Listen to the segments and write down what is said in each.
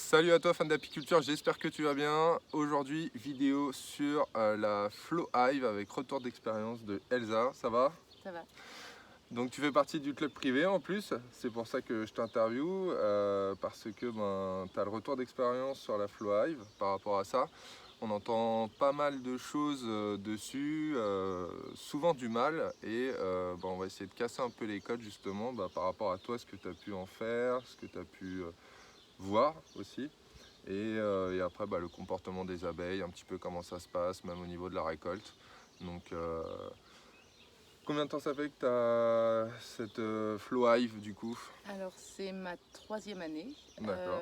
Salut à toi fan d'apiculture, j'espère que tu vas bien. Aujourd'hui, vidéo sur la Flow Hive avec retour d'expérience de Elsa, ça va? Ça va. Donc tu fais partie du club privé en plus, c'est pour ça que je t'interviewe, parce que tu as le retour d'expérience sur la Flow Hive par rapport à ça. On entend pas mal de choses dessus, souvent du mal, et on va essayer de casser un peu les codes justement par rapport à toi, ce que tu as pu en faire, ce que tu as pu voir aussi. Et après le comportement des abeilles, un petit peu comment ça se passe, même au niveau de la récolte. Donc combien de temps ça fait que tu as cette Flow Hive du coup? Alors c'est ma 3e année. D'accord,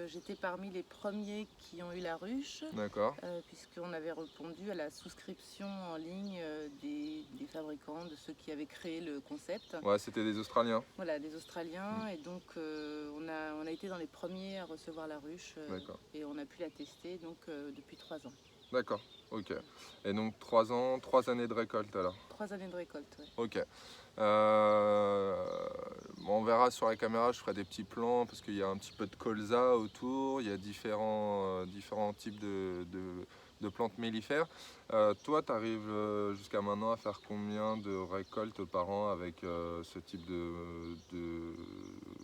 J'étais parmi les premiers qui ont eu la ruche, d'accord. puisqu'on avait répondu à la souscription en ligne des fabricants, de ceux qui avaient créé le concept. Ouais, c'était des Australiens. Voilà, des Australiens. Mm, Et donc on a été dans les premiers à recevoir la ruche d'accord, et on a pu la tester depuis 3 ans. d'accord, ok. Et donc 3 ans, 3 années de récolte alors. 3 années de récolte, ouais. Ok. On verra sur la caméra, je ferai des petits plans parce qu'il y a un petit peu de colza autour, il y a différents types de plantes mellifères. Toi, tu arrives jusqu'à maintenant à faire combien de récoltes par an avec ce type de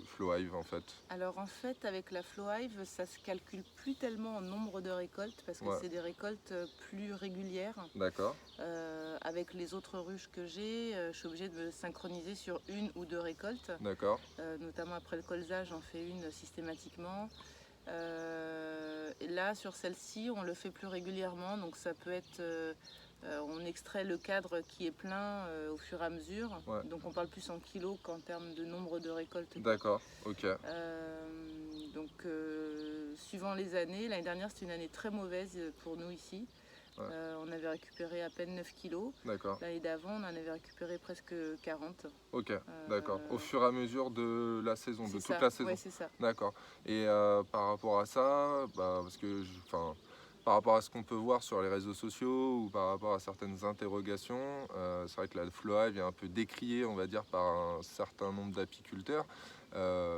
flow hive en fait? Alors en fait, avec la Flow Hive, ça se calcule plus tellement en nombre de récoltes parce que Ouais, c'est des récoltes plus régulières. d'accord, Avec les autres ruches que j'ai, je suis obligée de me synchroniser sur 1 ou 2 récoltes. d'accord, Notamment après le colza, j'en fais une systématiquement. Et là, sur celle-ci, on le fait plus régulièrement. Donc ça peut être, on extrait le cadre qui est plein au fur et à mesure. ouais, Donc on parle plus en kilos qu'en termes de nombre de récoltes. d'accord, ok, Suivant les années, l'année dernière c'était une année très mauvaise pour nous ici. ouais, On avait récupéré à peine 9 kilos. d'accord. L'année d'avant, on en avait récupéré presque 40. Ok, d'accord. Au fur et à mesure de la saison, de C'est toute ça, la saison. ouais, c'est ça. D'accord. Et par rapport à ça, parce que, par rapport à ce qu'on peut voir sur les réseaux sociaux ou par rapport à certaines interrogations, c'est vrai que la Flow Hive est un peu décriée, on va dire, par un certain nombre d'apiculteurs,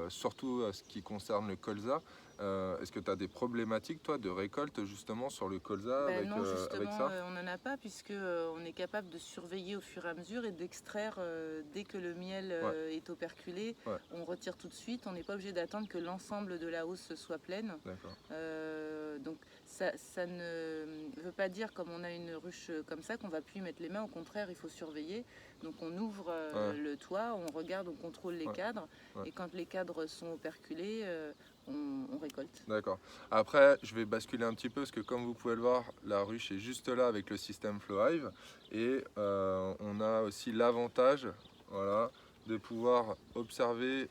surtout ce qui concerne le colza. Est-ce que tu as des problématiques, toi, de récolte justement sur le colza Ben avec, non, avec justement, ça? on n'en a pas puisque on est capable de surveiller au fur et à mesure et d'extraire dès que le miel Ouais, est operculé. ouais, On retire tout de suite. On n'est pas obligé d'attendre que l'ensemble de la hausse soit pleine. d'accord. Donc ça ne veut pas dire, comme on a une ruche comme ça, qu'on va plus y mettre les mains. Au contraire, il faut surveiller. Donc on ouvre Ouais, le toit, on regarde, on contrôle les ouais, cadres. ouais. Et quand les cadres sont operculés, on récolte. D'accord. Après, je vais basculer un petit peu parce que comme vous pouvez le voir, la ruche est juste là avec le système Flow Hive et on a aussi l'avantage, voilà, de pouvoir observer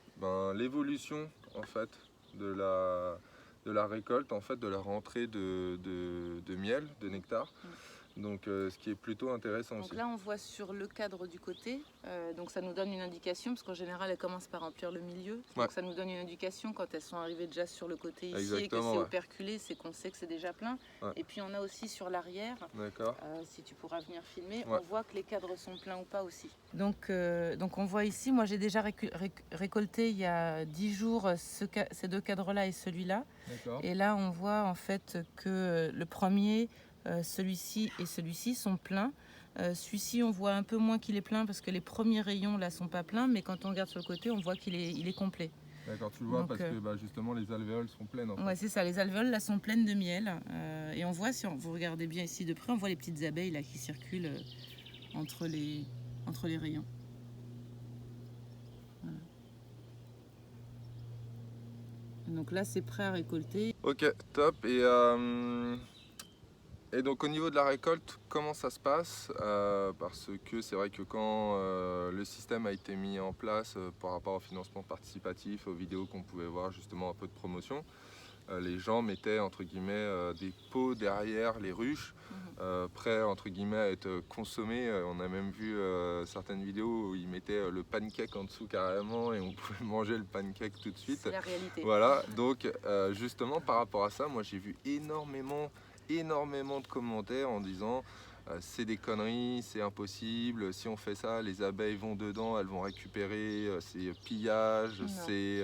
l'évolution en fait de la récolte, en fait, de la rentrée de miel, de nectar. Mm. Donc, ce qui est plutôt intéressant Donc aussi. là, on voit sur le cadre du côté, donc ça nous donne une indication, parce qu'en général, elles commencent par remplir le milieu. Ouais, Donc ça nous donne une indication quand elles sont arrivées déjà sur le côté ici et que exactement, c'est ouais. operculé, c'est qu'on sait que c'est déjà plein. Ouais, Et puis on a aussi sur l'arrière, d'accord. si tu pourras venir filmer, Ouais, on voit que les cadres sont pleins ou pas aussi. Donc on voit ici, moi j'ai déjà récolté il y a 10 jours ces 2 cadres-là et celui-là. d'accord. Et là, on voit en fait que le premier, celui-ci et celui-ci sont pleins. Celui-ci, on voit un peu moins qu'il est plein parce que les premiers rayons là sont pas pleins, mais quand on regarde sur le côté, on voit il est complet. D'accord, tu le vois Donc, parce que justement les alvéoles sont pleines en fait. ouais, c'est ça, les alvéoles là sont pleines de miel. Et on voit, si vous regardez bien ici de près, on voit les petites abeilles là qui circulent entre les rayons. Voilà. Donc là, c'est prêt à récolter. Ok, top. Et donc au niveau de la récolte, comment ça se passe? Parce que c'est vrai que quand le système a été mis en place par rapport au financement participatif, aux vidéos qu'on pouvait voir justement un peu de promotion, les gens mettaient entre guillemets des pots derrière les ruches, prêts entre guillemets à être consommés. On a même vu certaines vidéos où ils mettaient le pancake en dessous carrément et on pouvait manger le pancake tout de suite. C'est la réalité. Voilà, donc justement par rapport à ça, moi j'ai vu énormément de commentaires en disant c'est des conneries, c'est impossible, si on fait ça, les abeilles vont dedans, elles vont récupérer, c'est pillage, Non. c'est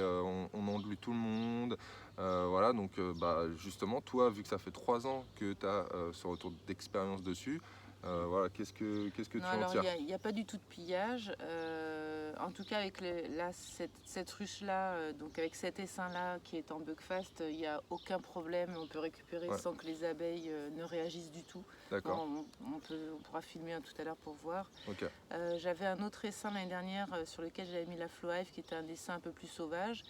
on englue tout le monde. Voilà, donc bah, justement, toi, vu que ça fait 3 ans que tu as ce retour d'expérience dessus, voilà, qu'est-ce que Non, tu en alors tires? il y a pas du tout de pillage. En tout cas, avec là, cette ruche-là, donc avec cet essaim-là qui est en bugfast, il n'y a aucun problème. On peut récupérer Ouais. sans que les abeilles ne réagissent du tout. D'accord, Bon, on pourra filmer un tout à l'heure pour voir. ok, J'avais un autre essaim l'année dernière sur lequel j'avais mis la Flohive, qui était un essaim un peu plus sauvage,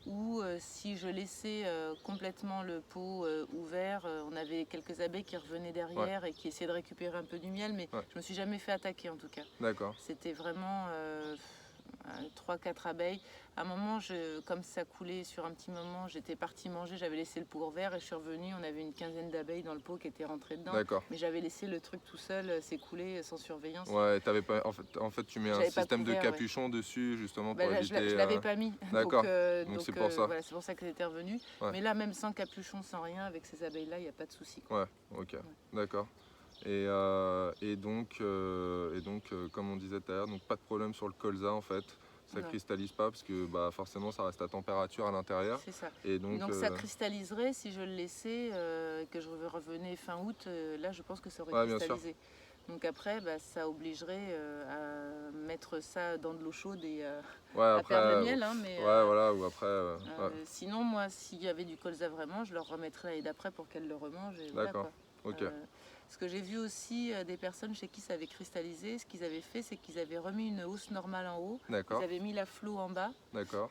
où si je laissais complètement le pot ouvert, on avait quelques abeilles qui revenaient derrière et qui essayaient de récupérer un peu du miel, mais Ouais. je me suis jamais fait attaquer en tout cas. d'accord, C'était vraiment 3-4 abeilles. À un moment, comme ça coulait sur un petit moment, j'étais partie manger, j'avais laissé le pot ouvert et je suis revenue, on avait une quinzaine d'abeilles dans le pot qui étaient rentrées dedans. d'accord. Mais j'avais laissé le truc tout seul s'écouler sans surveillance. Ouais, t'avais pas, en fait, tu mets un J'avais pas système de couvert, ouais. capuchon dessus, justement, Bah, pour là, éviter. je l'avais pas mis. D'accord. Donc c'est pour ça. voilà, c'est pour ça qu'elle était revenue. Ouais. Mais là, même sans capuchon, sans rien, avec ces abeilles-là, il n'y a pas de souci, quoi. Ouais, ok, d'accord. Et donc, comme on disait tout à l'heure, donc pas de problème sur le colza en fait. Ça Non. cristallise pas parce que bah, forcément ça reste à température à l'intérieur. C'est ça. Et donc, Donc ça cristalliserait si je le laissais, que je revenais fin août. Là, je pense que ça aurait Ouais, bien sûr. cristallisé. Donc après, bah, ça obligerait à mettre ça dans de l'eau chaude et ouais, à après, perdre le miel. Hein, mais, ouais, voilà, ou après. Ouais. sinon, moi, s'il y avait du colza vraiment, je leur remettrais l'année d'après pour qu'elles le remangent. Et voilà, D'accord, quoi. ok. Ce que j'ai vu aussi des personnes chez qui ça avait cristallisé, ce qu'ils avaient fait, c'est qu'ils avaient remis une housse normale en haut, D'accord, ils avaient mis la flot en bas, d'accord.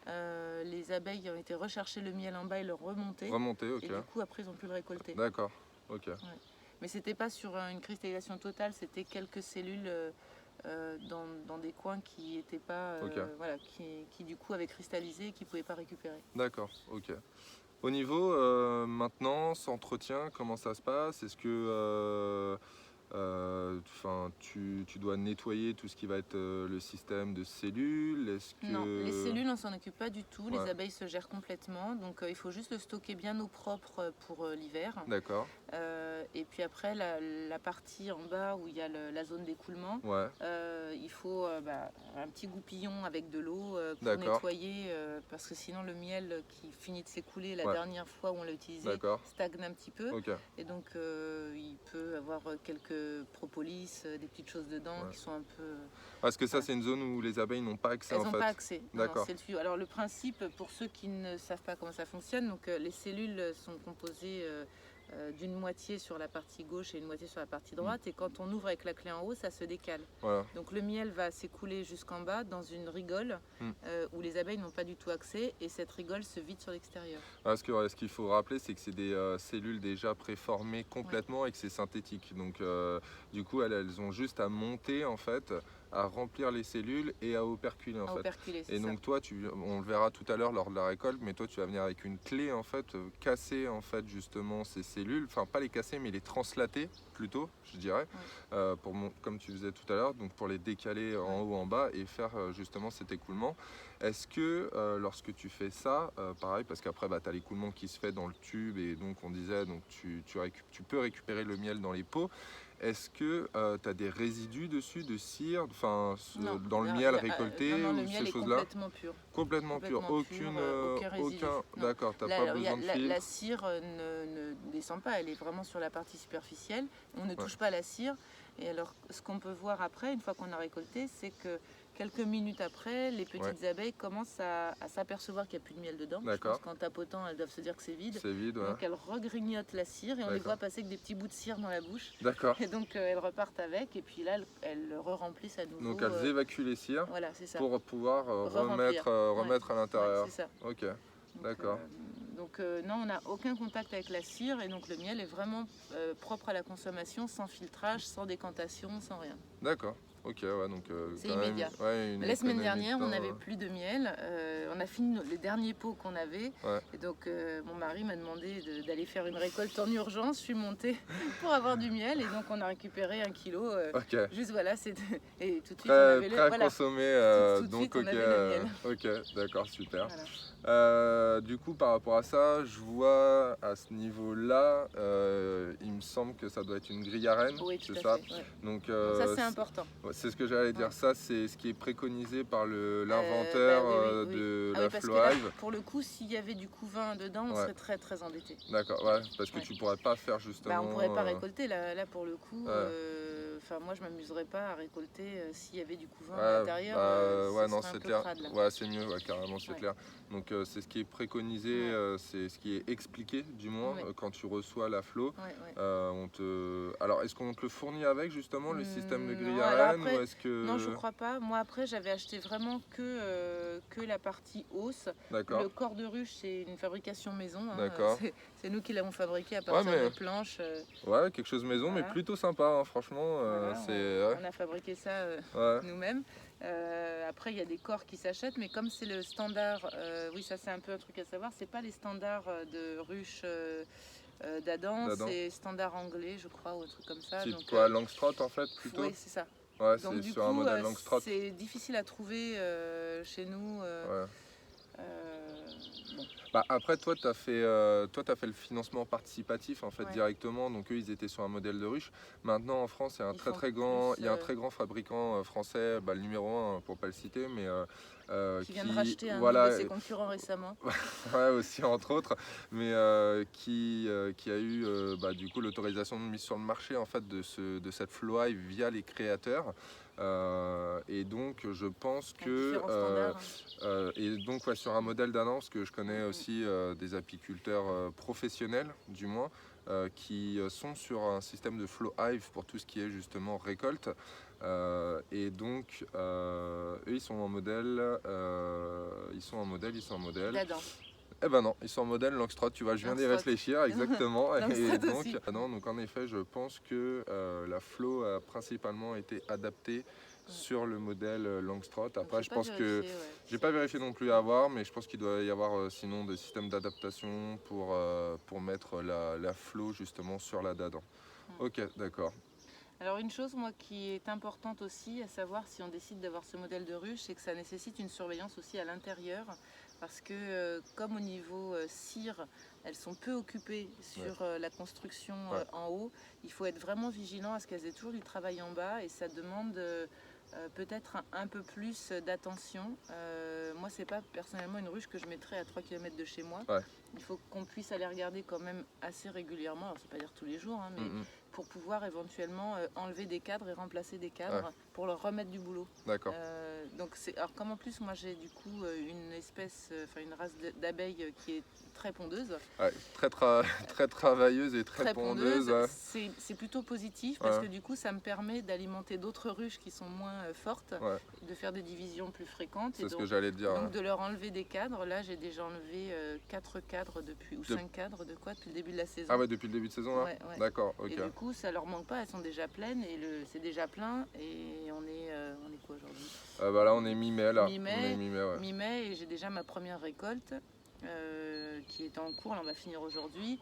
les abeilles ont été rechercher le miel en bas et le remonter, Remonter, ok. et du coup après ils ont pu le récolter. D'accord, ok. Mais c'était pas sur une cristallisation totale, c'était quelques cellules dans des coins qui étaient pas, Ok. voilà, qui du coup avaient cristallisé et qui pouvaient pas récupérer. D'accord, ok. Au niveau maintenance, entretien, comment ça se passe? Est-ce que tu dois nettoyer tout ce qui va être le système de cellules? Est-ce que... Non, les cellules, on s'en occupe pas du tout. Les Ouais. abeilles se gèrent complètement. Donc, il faut juste le stocker bien au propre pour l'hiver. D'accord, Et puis après, la partie en bas où il y a la zone d'écoulement, ouais, il faut un petit goupillon avec de l'eau pour D'accord. nettoyer. Parce que sinon, le miel qui finit de s'écouler la Ouais. dernière fois où on l'a utilisé d'accord, stagne un petit peu. ok. Et donc, il peut avoir quelques propolis, des petites choses dedans Ouais. qui sont un peu... Parce que ça, Ouais. c'est une zone où les abeilles n'ont pas accès Elles en n'ont fait. pas accès. Non, D'accord. c'est le tuyau. Alors le principe, pour ceux qui ne savent pas comment ça fonctionne, donc les cellules sont composées d'une moitié sur la partie gauche et une moitié sur la partie droite. Et quand on ouvre avec la clé en haut, ça se décale. Voilà, Donc le miel va s'écouler jusqu'en bas dans une rigole où les abeilles n'ont pas du tout accès. Et cette rigole se vide sur l'extérieur. parce que ce qu'il faut rappeler, c'est que c'est des cellules déjà préformées complètement et que c'est synthétique. Donc, du coup, elles ont juste à monter en fait, à remplir les cellules et à operculer en À fait. operculer, c'est Et ça. donc toi, on le verra tout à l'heure lors de la récolte, mais toi tu vas venir avec une clé en fait, casser en fait justement ces cellules, enfin pas les casser mais les translater plutôt, je dirais, comme tu faisais tout à l'heure, donc pour les décaler en haut en bas et faire justement cet écoulement. Est-ce que lorsque tu fais ça, pareil, parce qu'après tu as l'écoulement qui se fait dans le tube et donc on disait donc tu peux récupérer le miel dans les pots. Est-ce que tu as des résidus dessus de cire, Non, dans le miel récolté non, le ou miel ces est choses-là? complètement pur. Complètement pur, Aucun résidu. Non. D'accord, t'as pas besoin de filtre. La cire ne descend pas, elle est vraiment sur la partie superficielle. On ne touche pas la cire. Et alors, ce qu'on peut voir après, une fois qu'on a récolté, c'est que quelques minutes après, les petites abeilles commencent à s'apercevoir qu'il n'y a plus de miel dedans. Je pense qu'en tapotant, elles doivent se dire que c'est vide. C'est vide, ouais. Donc elles regrignotent la cire et on les voit passer avec des petits bouts de cire dans la bouche. D'accord. Et donc elles repartent avec et puis là, elles re-remplissent à nouveau. Donc elles évacuent les cires voilà, c'est ça. pour pouvoir remettre à l'intérieur. C'est ça. Ok, d'accord. Donc non, on n'a aucun contact avec la cire et donc le miel est vraiment propre à la consommation, sans filtrage, sans décantation, sans rien. D'accord. Ok, ouais, donc c'est immédiat. La semaine dernière, on n'avait plus de miel. On a fini les derniers pots qu'on avait. Ouais. Et donc, mon mari m'a demandé d'aller faire une récolte en urgence. Je suis montée pour avoir du miel. Et donc, on a récupéré 1 kilo. Juste voilà, et tout de suite, on avait prêt à voilà. consommer. Tout de donc, suite, on avait le miel. ok, d'accord, super. Voilà. Du coup, par rapport à ça, je vois à ce niveau-là, il me semble que ça doit être une grille à rennes, Oui, tout c'est à ça? fait. Ouais. Donc, Donc ça, c'est important. ouais, c'est ce que j'allais dire. Ouais. Ça, c'est ce qui est préconisé par Bah l'inventeur oui, oui, oui. de Ah oui, la parce que là, Flow-Hive. pour le coup, s'il y avait du couvain dedans, on Ouais, serait très très embêté. d'accord, ouais, parce que Ouais. tu pourrais pas faire Bah, on pourrait justement. pas récolter là pour le coup. Ouais. Enfin, moi, je m'amuserais pas à récolter s'il y avait du couvain à Ouais, l'intérieur. bah, Ce ouais, non, serait un c'est peu clair. crade là. Ouais, c'est mieux, ouais, carrément, c'est Ouais. clair. Donc, c'est ce qui est préconisé, Ouais. c'est ce qui est expliqué, du moins, Ouais. quand tu reçois la flow. Ouais, ouais. Alors, est-ce qu'on te le fournit avec, justement, le système de grille Non, à alors rennes, ou après, est-ce non, je que... crois pas. Moi, après, j'avais acheté vraiment que la partie hausse. D'accord, Le corps de ruche, c'est une fabrication maison, hein. d'accord. C'est nous qui l'avons fabriqué à Ouais, partir de mais... planches. Ouais, quelque chose maison, mais Voilà. plutôt sympa, hein, franchement, Voilà, c'est... Ouais, on a fabriqué ça ouais, nous-mêmes. Après, il y a des corps qui s'achètent, mais comme c'est le standard, oui, ça c'est un peu un truc à savoir, c'est pas les standards de ruche d'Adam, d'Adam. c'est standard anglais, je crois, ou un truc comme ça. Type Donc, quoi, Langstroth, en fait, plutôt? oui, c'est ça. Ouais, Donc, c'est du sur un coup, modèle Langstroth. c'est difficile à trouver chez nous. Ouais. Bon, Bah après, toi, t'as fait le financement participatif en fait ouais, directement. Donc eux, ils étaient sur un modèle de ruche. Maintenant, en France, il y a un ils très font très grand, plus. il y a un très grand fabricant français, bah, le numéro un pour pas le citer, mais Qui vient de qui, racheter un autre de voilà, ses concurrents récemment. ouais, aussi entre autres, mais qui a eu bah, du coup l'autorisation de mise sur le marché en fait de cette Flow-Hive via les créateurs. Et donc je pense Avec que différents standards, hein. et donc ouais, sur un modèle d'un an, parce que je Mm, connais mm. aussi des apiculteurs professionnels du moins qui sont sur un système de Flow-Hive pour tout ce qui est justement récolte. Et donc eux ils sont en modèle, ils sont en modèle. D'Adam. Eh ben non, ils sont en modèle Langstroth, tu vois, je viens d'y Langstroth. réfléchir exactement. Et Langstroth donc, aussi. ah non, donc en effet, je pense que la Flow a principalement été adaptée Ouais. sur le modèle Langstroth. Donc Après, j'ai je pas pense que vérifié, ouais. j'ai pas vérifié non plus à avoir, mais je pense qu'il doit y avoir sinon des systèmes d'adaptation pour mettre la Flow justement sur la Dadan. Mm. Ok, d'accord. Alors une chose, moi, qui est importante aussi, à savoir si on décide d'avoir ce modèle de ruche, c'est que ça nécessite une surveillance aussi à l'intérieur, parce que comme au niveau cire, elles sont peu occupées Ouais. sur la construction Ouais. en haut, il faut être vraiment vigilant à ce qu'elles aient toujours du travail en bas, et ça demande peut-être un peu plus d'attention. Moi, c'est pas personnellement une ruche que je mettrais à 3 km de chez moi. Ouais. Il faut qu'on puisse aller regarder quand même assez régulièrement, alors c'est pas dire tous les jours, hein, mais Mm, mm. pour pouvoir éventuellement enlever des cadres et remplacer des cadres Ouais. pour leur remettre du boulot. D'accord. Donc alors comme en plus moi j'ai du coup une espèce, enfin une race d'abeilles qui est très pondeuse. Ouais, très travailleuse et très pondeuse. Ouais. C'est plutôt positif parce Ouais. que du coup ça me permet d'alimenter d'autres ruches qui sont moins fortes, Ouais. de faire des divisions plus fréquentes C'est et ce que j'allais te dire. donc de leur enlever des cadres. Là j'ai déjà enlevé 4 cadres depuis, ou 5 cadres depuis le début de la saison. Ah ouais, depuis le début de saison là. Ouais, ouais. D'accord, ok. Et du coup, ça leur manque pas, elles sont déjà pleines et c'est déjà plein. Et on est quoi aujourd'hui? Bah là, on est mi-mai là. Mi-mai. On est mi-mai, ouais. Mi-mai, et j'ai déjà ma première récolte qui est en cours. Là, on va finir aujourd'hui.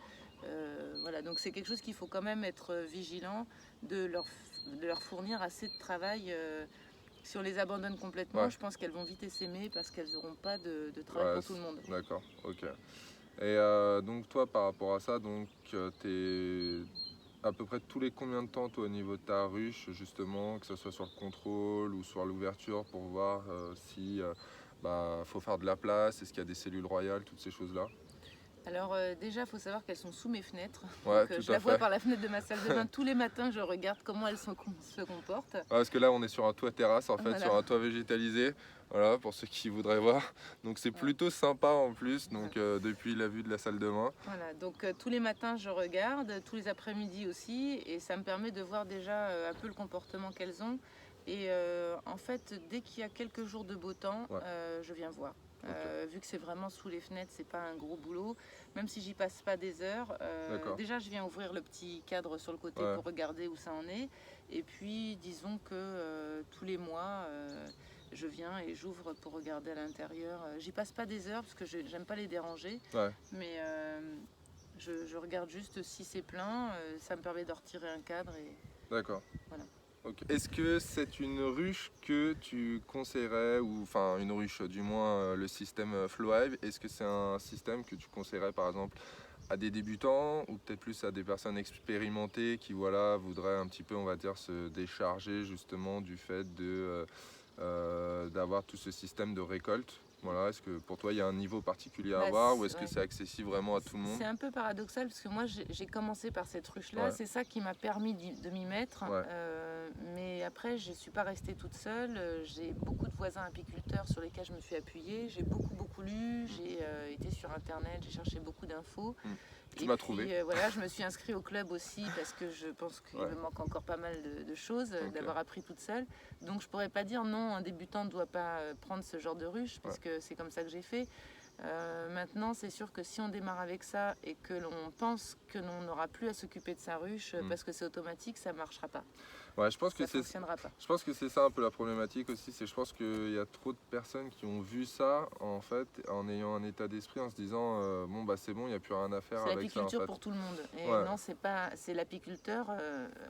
Voilà, donc c'est quelque chose qu'il faut quand même être vigilant de leur fournir assez de travail. Si on les abandonne complètement, Ouais. je pense qu'elles vont vite essaimer parce qu'elles n'auront pas de travail Ouais, pour tout le monde. d'accord, ok. Et donc toi, par rapport à ça, donc t'es à peu près tous les combien de temps, toi, au niveau de ta ruche, justement, que ce soit sur le contrôle ou sur l'ouverture, pour voir si bah, faut faire de la place, est-ce qu'il y a des cellules royales, toutes ces choses-là? Alors déjà, il faut savoir qu'elles sont sous mes fenêtres. Ouais, Donc, tout je à la vois fait. par la fenêtre de ma salle de bain tous les matins. Je regarde comment elles se comportent. Ouais, parce que là, on est sur un toit terrasse, en fait, Voilà. sur un toit végétalisé, voilà, pour ceux qui voudraient voir. Donc c'est plutôt sympa en plus, donc depuis la vue de la salle de bain. Voilà, donc tous les matins je regarde, tous les après-midi aussi, et ça me permet de voir déjà un peu le comportement qu'elles ont. Et en fait, dès qu'il y a quelques jours de beau temps, Ouais. je viens voir. Ok. Vu que c'est vraiment sous les fenêtres, c'est pas un gros boulot, même si j'y passe pas des heures. D'accord. Déjà, je viens ouvrir le petit cadre sur le côté Ouais. pour regarder où ça en est. Et puis, disons que tous les mois, je viens et j'ouvre pour regarder à l'intérieur. J'y passe pas des heures parce que j'aime pas les déranger, Ouais. mais je regarde juste si c'est plein. Ça me permet de retirer un cadre et D'accord. voilà. Ok. Est-ce que c'est une ruche que tu conseillerais, ou enfin une ruche, du moins le système Flowhive, est-ce que c'est un système que tu conseillerais par exemple à des débutants ou peut-être plus à des personnes expérimentées qui voilà, voudraient un petit peu, on va dire, se décharger justement du fait d'avoir tout ce système de récolte? Voilà, est-ce que pour toi il y a un niveau particulier à Bah, avoir ou est-ce que ouais. c'est accessible vraiment à tout le monde? C'est un peu paradoxal parce que moi j'ai commencé par cette ruche-là, Ouais, c'est ça qui m'a permis de m'y mettre. ouais. Mais après je ne suis pas restée toute seule, j'ai beaucoup de voisins apiculteurs sur lesquels je me suis appuyée, j'ai beaucoup lu, j'ai été sur internet, j'ai cherché beaucoup d'infos. Mm. Tu Et m'as puis trouvé. voilà, je me suis inscrite au club aussi parce que je pense qu'il Ouais, me manque encore pas mal de choses, ok. d'avoir appris toute seule. Donc je pourrais pas dire non, un débutant ne doit pas prendre ce genre de ruche, Ouais. parce que c'est comme ça que j'ai fait. Maintenant, c'est sûr que si on démarre avec ça et que l'on pense que l'on n'aura plus à s'occuper de sa ruche parce que c'est automatique, ça ne marchera pas. Ouais, je pense Ça que ne fonctionnera pas. je pense que c'est ça un peu la problématique aussi, c'est je pense qu'il y a trop de personnes qui ont vu ça en fait en ayant un état d'esprit en se disant bon bah c'est bon, il n'y a plus rien à faire C'est avec ça en l'apiculture fait. pour tout le monde. Et Ouais, non, c'est pas, c'est l'apiculteur.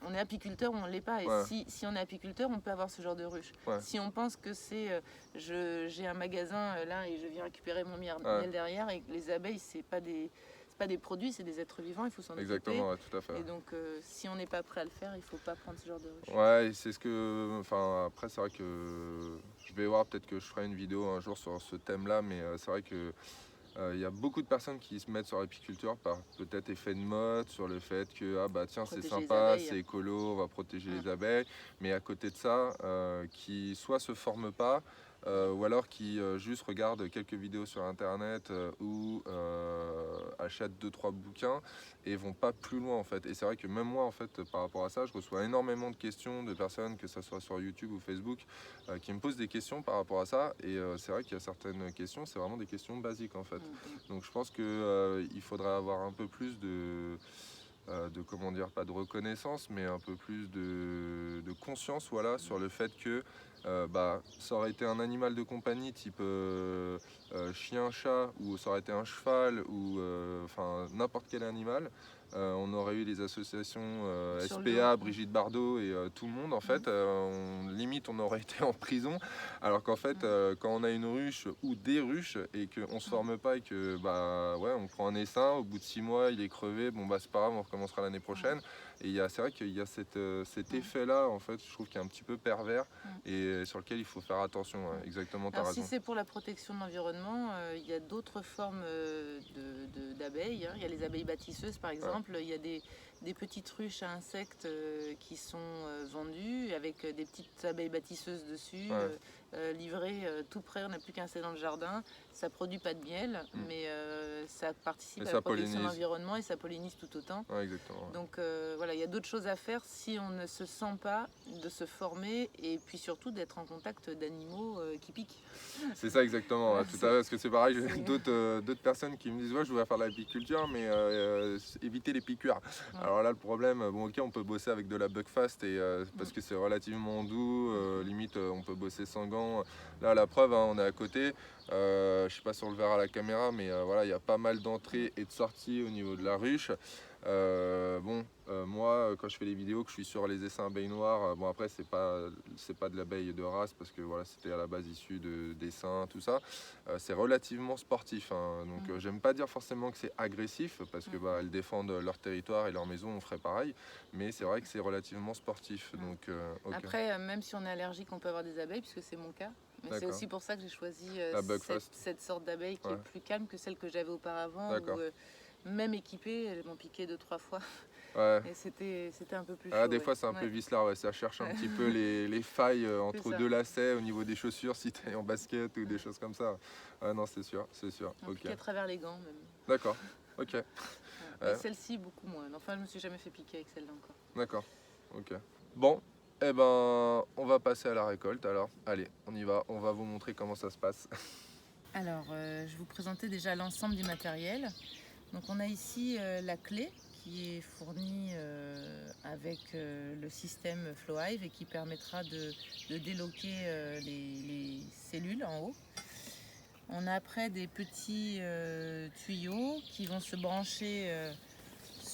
On est apiculteur ou on ne l'est pas. Et ouais, si on est apiculteur, on peut avoir ce genre de ruche. ouais, Si on pense que c'est, j'ai un magasin là et je viens récupérer mon miel ouais, derrière, et que les abeilles, c'est pas des produits, c'est des êtres vivants, il faut s'en occuper. exactement, ouais, tout à fait. Et donc, si on n'est pas prêt à le faire, il ne faut pas prendre ce genre de ruche. Ouais, et c'est ce que, enfin après c'est vrai que je vais voir, peut-être que je ferai une vidéo un jour sur ce thème-là, mais c'est vrai que il y a beaucoup de personnes qui se mettent sur l'apiculture par peut-être effet de mode, sur le fait que ah bah tiens c'est Protéger les sympa, abeilles. c'est écolo, on va protéger Mm. les abeilles, mais à côté de ça, qui soit se forment pas, ou alors qui juste regardent quelques vidéos sur internet ou achètent deux trois bouquins et vont pas plus loin en fait. Et c'est vrai que même moi en fait par rapport à ça, je reçois énormément de questions de personnes, que ce soit sur YouTube ou Facebook, qui me posent des questions par rapport à ça. Et c'est vrai qu'il y a certaines questions, c'est vraiment des questions basiques en fait. Donc je pense que il faudrait avoir un peu plus de comment dire, pas de reconnaissance, mais un peu plus de conscience, voilà, sur le fait que bah, ça aurait été un animal de compagnie type chien, chat, ou ça aurait été un cheval, ou enfin n'importe quel animal. On aurait eu les associations Sur SPA, le... Brigitte Bardot et tout le monde en fait. Limite on aurait été en prison. Alors qu'en fait, quand on a une ruche ou des ruches et qu'on ne se forme pas et que bah ouais, on prend un essaim, au bout de 6 mois il est crevé, bon bah c'est pas grave, on recommencera l'année prochaine. Et c'est vrai qu'il y a cet effet-là, en fait, je trouve qu'il est un petit peu pervers et sur lequel il faut faire attention. Ouais. Exactement, tu as Alors si raison. c'est pour la protection de l'environnement, il y a d'autres formes d'abeilles. Il y a les abeilles bâtisseuses par exemple. Il y a des petites ruches à insectes qui sont vendues avec des petites abeilles bâtisseuses dessus, livrées tout près. On n'a plus qu'à installer dans le jardin. Ça produit pas de miel, mais ça participe Et à ça la protection de pollinise. l'environnement et ça pollinise tout autant. Ouais, exactement. Ouais. Donc voilà, il y a d'autres choses à faire si on ne se sent pas de se former et puis surtout d'être en contact d'animaux qui piquent. C'est ça exactement, Voilà, ouais, tout à fait, parce que c'est pareil, j'ai d'autres personnes qui me disent ouais je voudrais faire de l'apiculture mais éviter les piqûres. Ouais. Alors là le problème, bon ok on peut bosser avec de la Buckfast et, parce que c'est relativement doux, limite on peut bosser sans gants. Là la preuve, hein, on est à côté, je sais pas si on le verra à la caméra mais voilà il y a pas mal d'entrées et de sorties au niveau de la ruche. Moi quand je fais les vidéos que je suis sur les essaims abeilles noires, bon après c'est pas de l'abeille de race parce que voilà c'était à la base issu d'essaims tout ça. C'est relativement sportif, hein. Donc j'aime pas dire forcément que c'est agressif parce que bah, elles défendent leur territoire et leur maison, on ferait pareil, mais c'est vrai que c'est relativement sportif. Donc ok. Après, même si on est allergique, on peut avoir des abeilles, puisque c'est mon cas. Mais c'est aussi pour ça que j'ai choisi La Buckfast. cette sorte d'abeille qui est plus calme que celle que j'avais auparavant. D'accord. Où, même équipée, elles m'ont piqué 2-3 fois. Ouais. Et c'était un peu plus Ah, chaud. des fois c'est un peu vicelard, ouais. Ça cherche un petit peu les failles entre ça. deux lacets au niveau des chaussures si tu es en basket ou des choses comme ça. Ah non c'est sûr, c'est sûr. On pique à travers les gants même. D'accord, ok. Mais celle-ci beaucoup moins. Enfin, je me suis jamais fait piquer avec celle-là encore. D'accord, ok. Bon, eh ben on va passer à la récolte alors. Allez, on y va, on va vous montrer comment ça se passe. Alors, je vais vous présenter déjà l'ensemble du matériel. Donc on a ici la clé qui est fournie avec le système Flowhive et qui permettra de déloquer les cellules en haut. On a après des petits tuyaux qui vont se brancher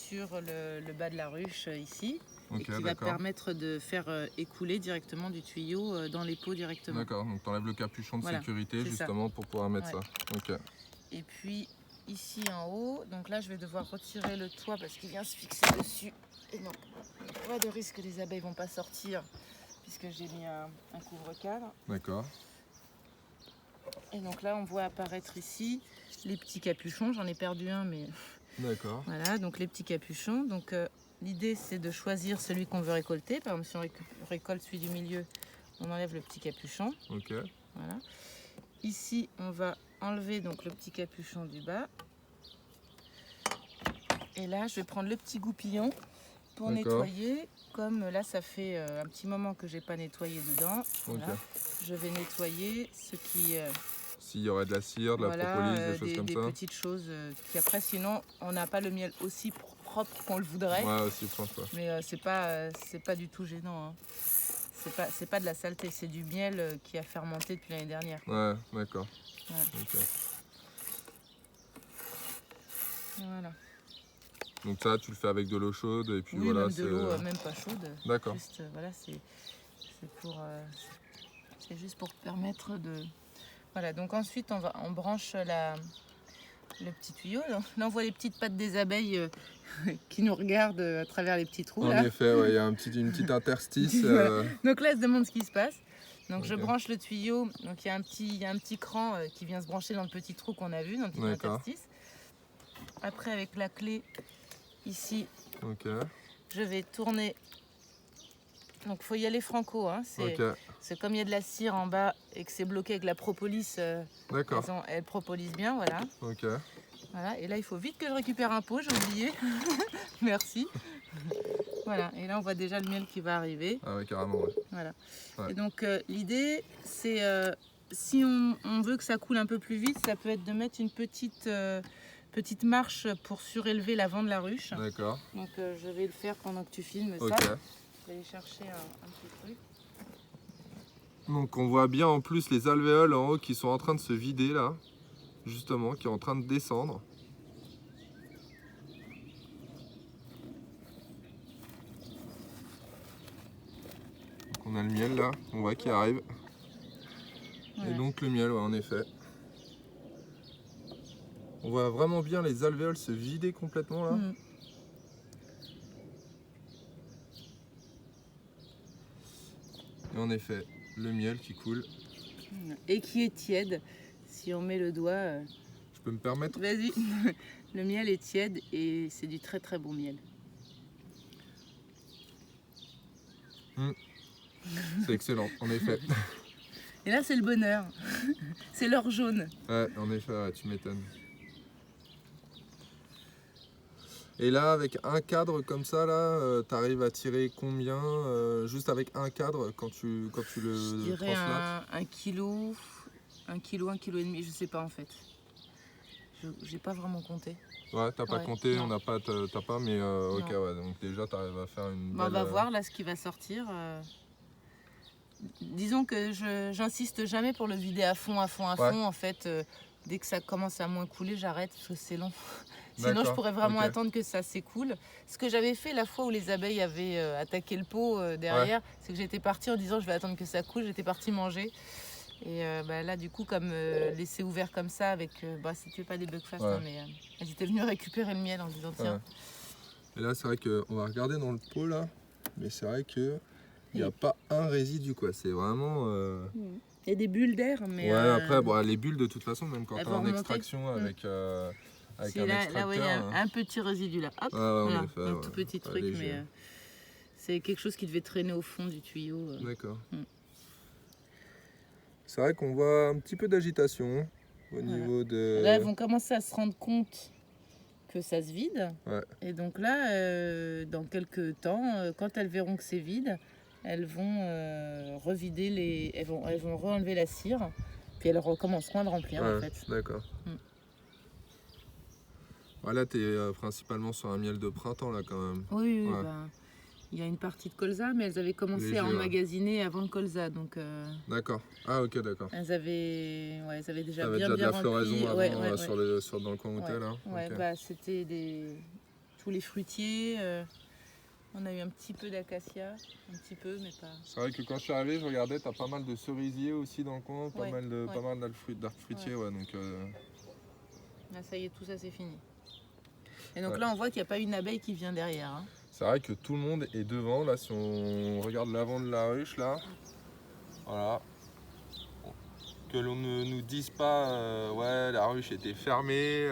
sur le bas de la ruche ici. Ok, Et qui va permettre de faire écouler directement du tuyau dans les pots directement. D'accord, donc tu enlèves le capuchon de sécurité justement pour pouvoir mettre ça. Ok. Et puis ici en haut, donc là je vais devoir retirer le toit parce qu'il vient se fixer dessus. Et donc il n'y a pas de risque que les abeilles ne vont pas sortir puisque j'ai mis un couvre-cadre. D'accord. Et donc là on voit apparaître ici les petits capuchons. J'en ai perdu un mais... D'accord. Voilà, donc les petits capuchons. Donc l'idée c'est de choisir celui qu'on veut récolter. Par exemple si on récolte celui du milieu, on enlève le petit capuchon. Ok. Voilà. Ici on va enlever donc le petit capuchon du bas. Et là je vais prendre le petit goupillon pour nettoyer. Comme là ça fait un petit moment que j'ai pas nettoyé dedans. Voilà. Je vais nettoyer ce qui... S'il y aurait de la cire, de la propolis, des choses comme ça. Des petites choses qui après sinon on n'a pas le miel aussi propre qu'on le voudrait. Ouais, aussi propre. Mais c'est pas du tout gênant. Hein. C'est pas de la saleté, c'est du miel qui a fermenté depuis l'année dernière. Ouais, d'accord. Voilà. Okay. Voilà. Donc ça, tu le fais avec de l'eau chaude et puis oui, voilà. Même de l'eau, même pas chaude. D'accord. Juste, voilà, c'est juste pour permettre de... Voilà, donc ensuite on branche le petit tuyau. Là on voit les petites pattes des abeilles qui nous regardent à travers les petits trous. En effet, il y a une petite interstice. Donc là, elles se demandent ce qui se passe. Donc je branche le tuyau. Donc il y a un petit cran qui vient se brancher dans le petit trou qu'on a vu, dans le petit interstice. Après, avec la clé ici, je vais tourner. Donc il faut y aller franco. Hein. C'est comme il y a de la cire en bas et que c'est bloqué avec la propolis. Elle propolise bien, voilà. Voilà. Et là, il faut vite que je récupère un pot, j'ai oublié. Merci. Voilà. Et là, on voit déjà le miel qui va arriver. Ah oui, carrément. Ouais. Voilà. Ouais. Et donc l'idée, c'est si on veut que ça coule un peu plus vite, ça peut être de mettre une petite marche pour surélever l'avant de la ruche. D'accord. Donc je vais le faire pendant que tu filmes ça. Je vais aller chercher un petit truc. Donc on voit bien en plus les alvéoles en haut qui sont en train de se vider là, justement, qui est en train de descendre. Donc on a le miel là, on voit qu'il arrive. Et donc le miel, en effet. On voit vraiment bien les alvéoles se vider complètement là. Et en effet, le miel qui coule. Et qui est tiède. Si on met le doigt... Je peux me permettre? Vas-y. Le miel est tiède et c'est du très très bon miel. C'est excellent, en effet. Et là, c'est le bonheur. C'est l'or jaune. Ouais, en effet, ouais, tu m'étonnes. Et là, avec un cadre comme ça, là, tu arrives à tirer combien juste avec un cadre quand tu le translates? Je dirais un kilo, un kilo et demi, je sais pas en fait. J'ai pas vraiment compté. Ouais, t'as pas compté, non. T'as pas, mais ok, ouais, donc déjà tu arrives à faire une belle... On va voir là ce qui va sortir. Disons que j'insiste jamais pour le vider à fond en fait. Dès que ça commence à moins couler, j'arrête parce que c'est long. Sinon, je pourrais vraiment attendre que ça s'écoule. Ce que j'avais fait la fois où les abeilles avaient attaqué le pot derrière, c'est que j'étais partie en disant je vais attendre que ça coule, j'étais partie manger. Et là, du coup, comme laisser ouvert comme ça, avec, c'était pas des bugfast, mais elles étaient venues récupérer le miel en disant tiens. Et là, c'est vrai qu'on va regarder dans le pot là, mais c'est vrai que il n'y a pas un résidu quoi, c'est vraiment... Il y a des bulles d'air, mais... Ouais, après, les bulles de toute façon, même quand tu es en extraction avec un extracteur... Là, il y a un petit résidu là, hop, voilà, un tout petit truc, mais c'est quelque chose qui devait traîner au fond du tuyau. D'accord. C'est vrai qu'on voit un petit peu d'agitation au niveau de... Là, elles vont commencer à se rendre compte que ça se vide. Et donc là, dans quelques temps, quand elles verront que c'est vide, elles vont revider elles vont re-enlever la cire, puis elles recommenceront à le remplir en fait. D'accord. Là, tu es principalement sur un miel de printemps là quand même. Oui, il y a une partie de colza, mais elles avaient commencé à emmagasiner avant le colza, donc... D'accord. Ah ok, d'accord. Elles avaient déjà bien de la floraison avant dans le coin où t'es là. Ouais, c'était tous les fruitiers. On a eu un petit peu d'acacia, un petit peu, mais pas. C'est vrai que quand je suis arrivé, je regardais, t'as pas mal de cerisiers aussi dans le coin, Ouais, pas mal d'arbres fruitiers, ouais, donc Ah, ça y est, tout ça c'est fini. Et donc ouais. là, on voit qu'il n'y a pas une abeille qui vient derrière. Hein. C'est vrai que tout le monde est devant, là, si on regarde l'avant de la ruche, là, voilà. Que l'on ne nous dise pas, ouais, la ruche était fermée,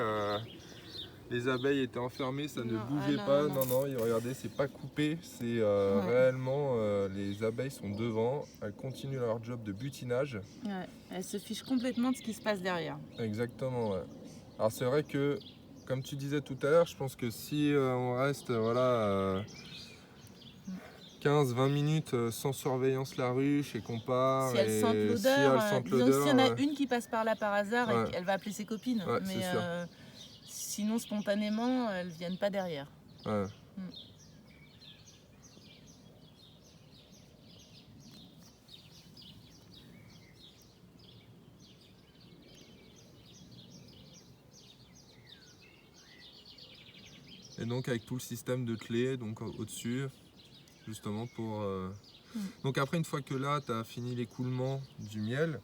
les abeilles étaient enfermées, ça ne bougeait pas. Non, regardez, c'est pas coupé, c'est réellement, les abeilles sont devant, elles continuent leur job de butinage. Ouais, elles se fichent complètement de ce qui se passe derrière. Exactement, ouais. Alors c'est vrai que, comme tu disais tout à l'heure, je pense que si on reste, voilà, 15-20 minutes sans surveillance la ruche et qu'on part, si elle sent l'odeur, disons s'il y en a une qui passe par là par hasard, et elle va appeler ses copines. Ouais, mais sinon, spontanément, elles ne viennent pas derrière. Ouais. Et donc avec tout le système de clés donc au-dessus, justement pour... Donc après, une fois que là, tu as fini l'écoulement du miel,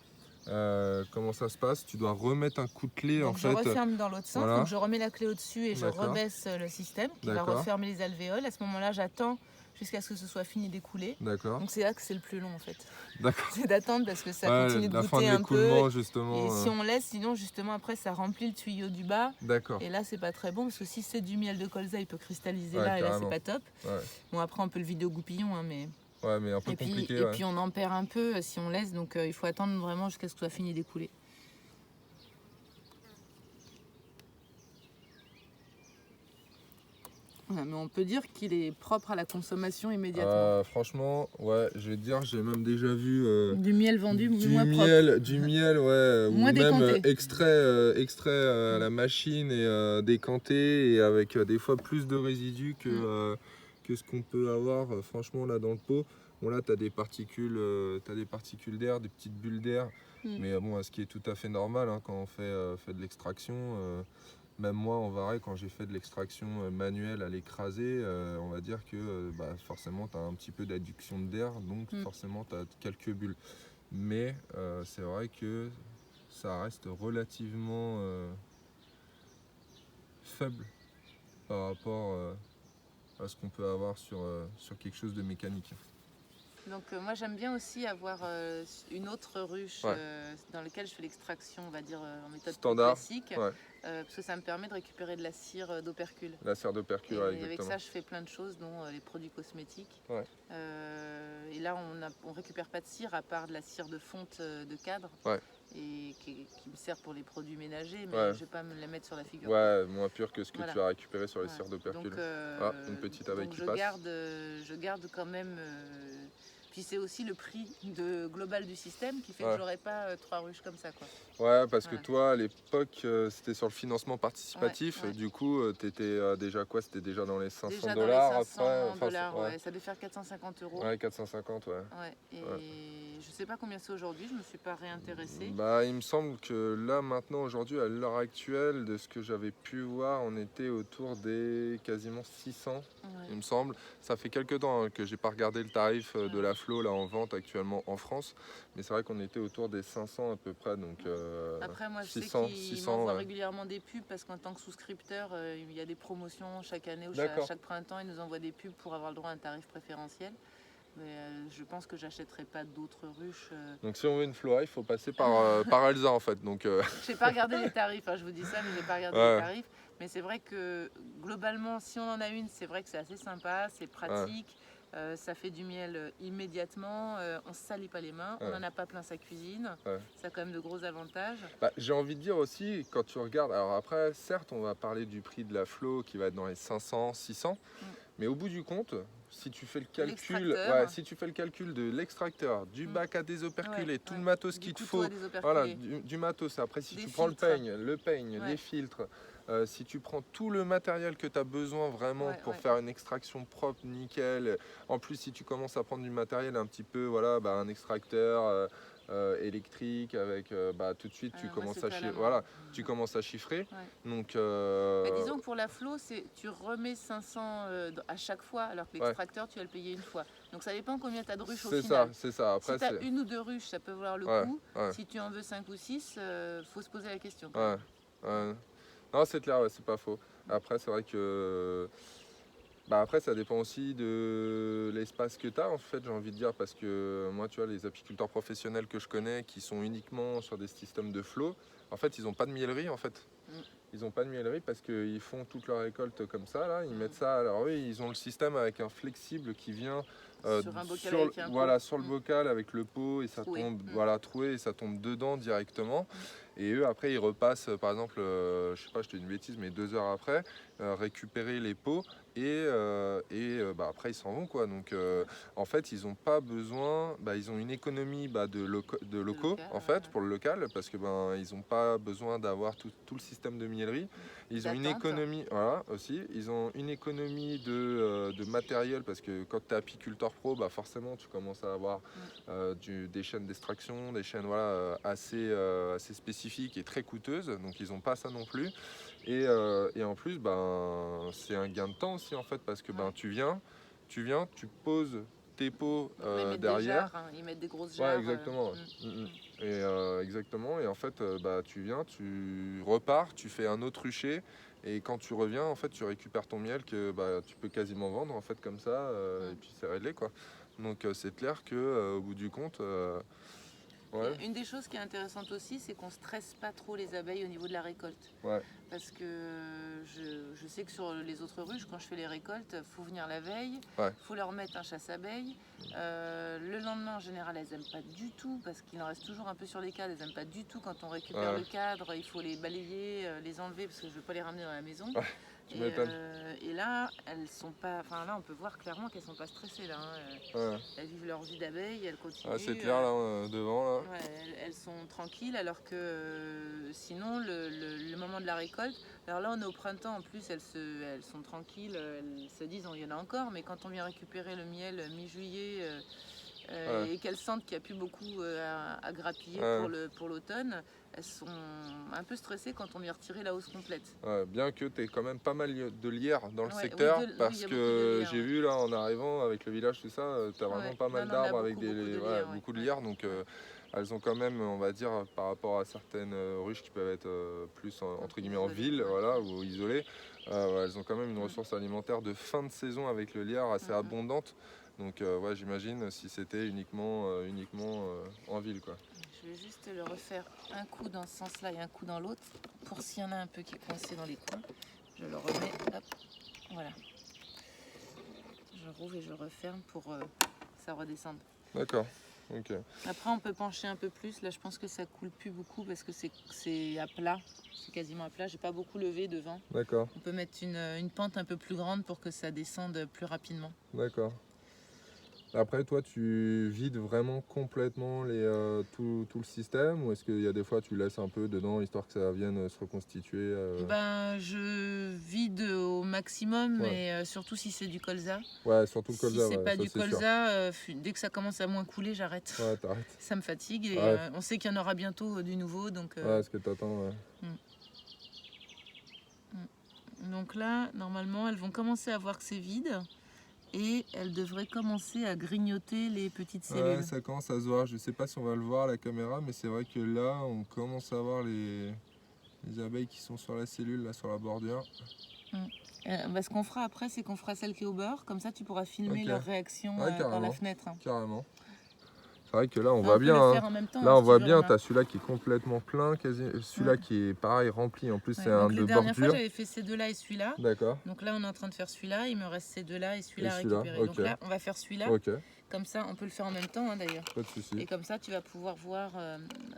comment ça se passe? Tu dois remettre un coup de clé donc en je fait. referme dans l'autre sens, donc je remets la clé au-dessus et je rebaisse le système qui va refermer les alvéoles. À ce moment-là, j'attends jusqu'à ce que ce soit fini d'écouler. Donc c'est là que c'est le plus long en fait. C'est d'attendre parce que ça continue de goûter un peu. Justement, et si on laisse, sinon justement après ça remplit le tuyau du bas. D'accord. Et là c'est pas très bon parce que si c'est du miel de colza, il peut cristalliser là et là c'est pas top. Bon après on peut le vider au goupillon mais... Ouais, mais un peu compliqué. Et puis on en perd un peu si on laisse, donc il faut attendre vraiment jusqu'à ce que ce soit fini d'écouler. Ouais, mais on peut dire qu'il est propre à la consommation immédiatement. Franchement, ouais, je vais te dire, j'ai même déjà vu du miel vendu, moins propre. Du miel, ouais, moins ou décanté. Même extrait à la machine et décanté et avec des fois plus de résidus que ce qu'on peut avoir franchement là dans le pot. Bon là, tu as des particules d'air, des petites bulles d'air, mais bon, ce qui est tout à fait normal hein, quand on fait de l'extraction. Même moi en Varay, quand j'ai fait de l'extraction manuelle à l'écraser, on va dire que forcément tu as un petit peu d'adduction d'air, donc forcément tu as quelques bulles. Mais c'est vrai que ça reste relativement faible par rapport à ce qu'on peut avoir sur quelque chose de mécanique. Donc moi j'aime bien aussi avoir une autre ruche dans laquelle je fais l'extraction, on va dire en méthode standard, classique, parce que ça me permet de récupérer de la cire d'opercule. La cire d'opercule, et avec ça je fais plein de choses, dont les produits cosmétiques. Et là on récupère pas de cire à part de la cire de fonte de cadre. Et qui me sert pour les produits ménagers, mais je vais pas me la mettre sur la figure. Ouais, moins pur que ce que tu vas récupérer sur les cires d'opercule. Une petite abeille qui passe. Je garde quand même. Puis c'est aussi le prix global du système qui fait que j'aurais pas 3 ruches comme ça, quoi. Ouais, parce que toi à l'époque c'était sur le financement participatif, du coup t'étais déjà quoi? C'était déjà dans les $500 après. Ça devait faire 450 €. Ouais, 450, et je sais pas combien c'est aujourd'hui, je me suis pas réintéressée. Il me semble que là maintenant aujourd'hui à l'heure actuelle, de ce que j'avais pu voir, on était autour des quasiment 600, il me semble. Ça fait quelques temps que j'ai pas regardé le tarif de la Flo là en vente actuellement en France, mais c'est vrai qu'on était autour des 500 à peu près. Donc après moi je 600, sais qu'ils m'envoient régulièrement des pubs parce qu'en tant que souscripteur il y a des promotions chaque année ou chaque printemps ils nous envoient des pubs pour avoir le droit à un tarif préférentiel. Mais je pense que j'achèterai pas d'autres ruches. Donc si on veut une Flora, il faut passer par Elsa en fait. Donc j'ai pas regardé les tarifs, je vous dis ça, mais j'ai pas regardé les tarifs. Mais c'est vrai que globalement, si on en a une, c'est vrai que c'est assez sympa, c'est pratique, ça fait du miel immédiatement, on se salit pas les mains, on n'en a pas plein sa cuisine, ça a quand même de gros avantages. J'ai envie de dire aussi, quand tu regardes, alors après, certes, on va parler du prix de la Flo qui va être dans les 500, 600, mais au bout du compte, si tu fais le calcul, de l'extracteur, du bac à désoperculer, tout le matos qu'il te faut, du matos. Après, si tu prends le peigne, les filtres, si tu prends tout le matériel que tu as besoin vraiment pour faire une extraction propre, nickel. En plus, si tu commences à prendre du matériel un petit peu, un extracteur, électrique, avec tout de suite tu Moi, commences c'était à à la chiffrer. main. Voilà, tu commences à chiffrer. Ouais. Donc Disons que pour la flow, tu remets 500 à chaque fois, alors que l'extracteur, tu vas le payer une fois. Donc ça dépend combien tu as de ruches au final. C'est ça. Après, si tu as une ou deux ruches, ça peut valoir le coup. Si tu en veux 5 ou 6, faut se poser la question. Quand même. Non, c'est clair, c'est pas faux. Après, c'est vrai que après, ça dépend aussi de l'espace que tu as, en fait, j'ai envie de dire, parce que moi, tu vois, les apiculteurs professionnels que je connais qui sont uniquement sur des systèmes de flot, en fait, ils n'ont pas de miellerie, en fait. Ils n'ont pas de miellerie parce qu'ils font toute leur récolte comme ça, là. Ils mettent ça. Alors, oui, ils ont le système avec un flexible qui vient sur un bocal avec un pot. sur le bocal avec le pot et ça Troué. tombe, troué et ça tombe dedans directement. Et eux, après, ils repassent, par exemple, je sais pas, je te dis une bêtise, mais 2 heures après, récupérer les pots et après ils s'en vont, quoi. Donc en fait ils ont pas besoin, ils ont une économie de locaux Local, en fait pour le local, parce que ils ont pas besoin d'avoir tout le système de miellerie. Ils ont une économie, voilà, aussi ils ont une économie de matériel, parce que quand tu es apiculteur pro, forcément tu commences à avoir des chaînes d'extraction, des chaînes assez spécifiques et très coûteuses, donc ils ont pas ça non plus. Et en plus, c'est un gain de temps aussi, en fait, parce que tu viens, tu poses tes pots derrière. Des jarres, ils mettent des grosses jarres. Ouais, exactement. Et exactement. Et en fait, tu viens, tu repars, tu fais un autre rucher. Et quand tu reviens, en fait, tu récupères ton miel que tu peux quasiment vendre, en fait, comme ça. Et puis c'est réglé, quoi. Donc c'est clair que au bout du compte. Une des choses qui est intéressante aussi, c'est qu'on ne stresse pas trop les abeilles au niveau de la récolte. Parce que je sais que sur les autres ruches, quand je fais les récoltes, il faut venir la veille, il faut leur mettre un chasse-abeilles. Le lendemain, en général, elles n'aiment pas du tout, parce qu'il en reste toujours un peu sur les cadres, elles n'aiment pas du tout quand on récupère le cadre, il faut les balayer, les enlever, parce que je ne veux pas les ramener dans la maison. Et là, elles sont pas. Enfin là, on peut voir clairement qu'elles sont pas stressées là. Elles vivent leur vie d'abeille, elles continuent. C'est clair là devant là. Elles sont tranquilles, alors que sinon le moment de la récolte. Alors là, on est au printemps en plus, elles sont tranquilles, elles se disent il y en a encore, mais quand on vient récupérer le miel mi-juillet. Et qu'elles sentent qu'il n'y a plus beaucoup à grappiller pour l'automne, elles sont un peu stressées quand on vient retirer la hausse complète. Bien que tu aies quand même pas mal de lierre dans le secteur, parce que j'ai vu là en arrivant avec le village, tout ça, tu as vraiment pas mal d'arbres avec beaucoup de lierre. Donc elles ont quand même, on va dire, par rapport à certaines ruches qui peuvent être plus entre guillemets en ville, ou isolées, elles ont quand même une ressource alimentaire de fin de saison avec le lierre assez abondante. Donc j'imagine si c'était uniquement en ville, quoi. Je vais juste le refaire un coup dans ce sens-là et un coup dans l'autre, pour s'il y en a un peu qui est coincé dans les coins. Je le remets, hop, voilà. Je rouvre et je referme pour que ça redescende. D'accord. Ok. Après, on peut pencher un peu plus. Là, je pense que ça coule plus beaucoup parce que c'est à plat. C'est quasiment à plat. J'ai pas beaucoup levé devant. D'accord. On peut mettre une pente un peu plus grande pour que ça descende plus rapidement. D'accord. Après, toi, tu vides vraiment complètement tout le système, ou est-ce qu'il y a des fois tu laisses un peu dedans histoire que ça vienne se reconstituer Je vide au maximum, mais surtout si c'est du colza. Ouais, surtout le colza. Si c'est pas du colza, dès que ça commence à moins couler, j'arrête. Ouais, t'arrêtes. Ça me fatigue et on sait qu'il y en aura bientôt du nouveau. Donc, ce que t'attends, Donc là, normalement, elles vont commencer à voir que c'est vide. Et elle devrait commencer à grignoter les petites cellules. Ouais, ça commence à se voir. Je sais pas si on va le voir à la caméra, mais c'est vrai que là, on commence à voir les abeilles qui sont sur la cellule, là, sur la bordure. Ce qu'on fera après, c'est qu'on fera celle qui est au beurre. Comme ça, tu pourras filmer leur réaction dans la fenêtre. Carrément. C'est vrai que là, on voit bien. Là, on voit bien, tu as celui-là qui est complètement plein, celui-là qui est pareil, rempli. En plus, c'est un de bordure. La dernière fois, j'avais fait ces deux-là et celui-là. D'accord. Donc là, on est en train de faire celui-là. Il me reste ces deux-là et celui-là à récupérer. Donc là, on va faire celui-là. Comme ça, on peut le faire en même temps, d'ailleurs. Pas de souci. Et comme ça, tu vas pouvoir voir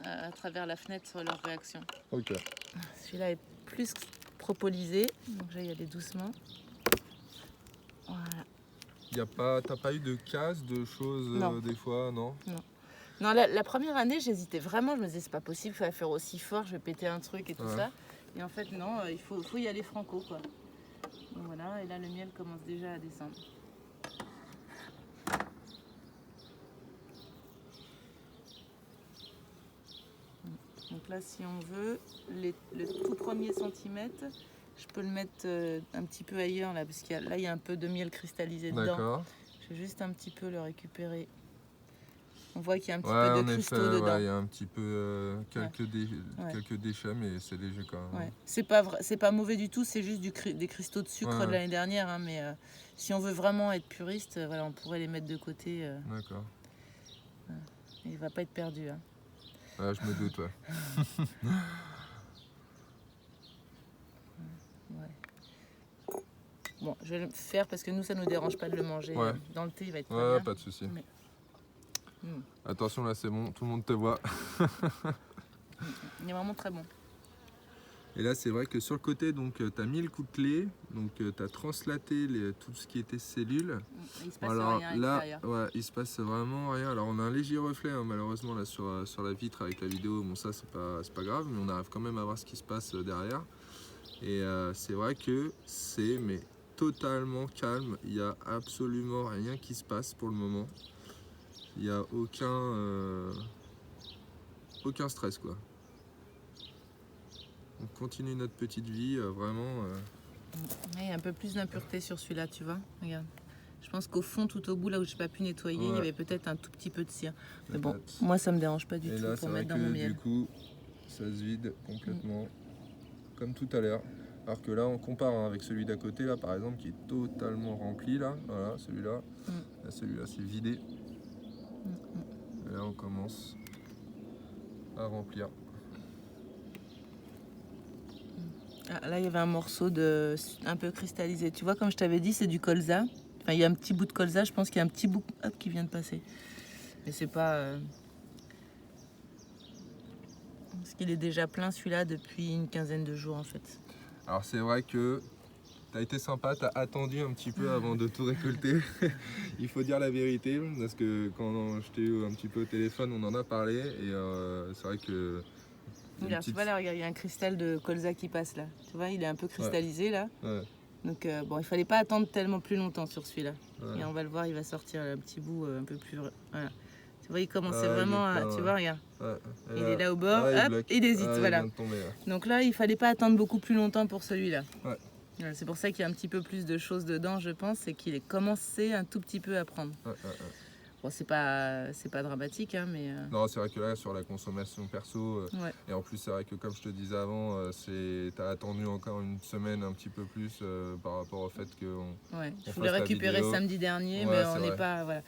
à travers la fenêtre leur réaction. Ok. Celui-là est plus propolisé. Donc je vais y aller doucement. Voilà. T'as pas eu de casse, de choses des fois, non? Non, la première année, j'hésitais vraiment. Je me disais, c'est pas possible, il faut faire aussi fort, je vais péter un truc et tout ça. Et en fait, non, il faut y aller franco, quoi. Donc voilà, et là, le miel commence déjà à descendre. Donc là, si on veut, le tout premier centimètre, je peux le mettre un petit peu ailleurs, là, parce qu'il y a un peu de miel cristallisé dedans. D'accord. Je vais juste un petit peu le récupérer. On voit qu'il y a un petit Ouais, peu en de effet, cristaux dedans. il y a un petit peu quelques déchets, mais c'est léger quand même. Ouais. C'est pas mauvais du tout, c'est juste des cristaux de sucre de l'année dernière. Hein, mais si on veut vraiment être puriste, voilà, on pourrait les mettre de côté. D'accord. Il va pas être perdu. Hein. Ouais, je me doute, ouais. Ouais. Bon, je vais le faire parce que nous, ça nous dérange pas de le manger. Ouais. Dans le thé, il va être très Ouais, bien. pas de souci. Mais... Attention, là c'est bon, tout le monde te voit. Il est vraiment très bon. Et là, c'est vrai que sur le côté, donc tu as mis le coup de clé, donc tu as translaté tout ce qui était cellules. Il se passe Alors rien à là, l'extérieur. ouais, il se passe vraiment rien. Alors on a un léger reflet, hein, malheureusement, là sur la vitre avec la vidéo. Bon, ça c'est pas grave, mais on arrive quand même à voir ce qui se passe derrière. Et c'est vrai que c'est totalement calme. Il n'y a absolument rien qui se passe pour le moment. Il n'y a aucun stress, quoi. On continue notre petite vie, vraiment. Il y a un peu plus d'impureté sur celui-là, tu vois. Regarde. Je pense qu'au fond, tout au bout, là où j'ai pas pu nettoyer, il y avait peut-être un tout petit peu de cire. Mais bon, moi ça me dérange pas du tout là, pour mettre dans mon miel. Du coup, ça se vide complètement, comme tout à l'heure. Alors que là, on compare avec celui d'à côté, là, par exemple, qui est totalement rempli, là. Voilà, celui-là. Celui-là, c'est vidé. Et là, on commence à remplir. Ah, là, il y avait un morceau un peu cristallisé. Tu vois, comme je t'avais dit, c'est du colza. Enfin, il y a un petit bout de colza. Je pense qu'il y a un petit bout qui vient de passer. Mais c'est pas... Parce qu'il est déjà plein, celui-là, depuis une quinzaine de jours, en fait. Alors, c'est vrai que tu as été sympa, tu as attendu un petit peu avant de tout récolter. Il faut dire la vérité, parce que quand je t'ai eu un petit peu au téléphone, on en a parlé. Et c'est vrai que... Regarde, tu vois là, il y a un cristal de colza qui passe là. Tu vois, il est un peu cristallisé là. Ouais. Donc bon, il fallait pas attendre tellement plus longtemps sur celui-là. Et on va le voir, il va sortir un petit bout un peu plus... Voilà. Tu vois, il commençait vraiment à... Tu vois, regarde. Il est là au bord, hop, il hésite, voilà. Donc là, il fallait pas attendre beaucoup plus longtemps pour celui-là. C'est pour ça qu'il y a un petit peu plus de choses dedans, je pense, c'est qu'il est commencé un tout petit peu à prendre. Bon, c'est pas dramatique, hein, mais... Non, c'est vrai que là, sur la consommation perso, et en plus, c'est vrai que comme je te disais avant, t'as attendu encore une semaine un petit peu plus par rapport au fait qu'on je voulais récupérer samedi dernier, mais on n'est pas... Voilà.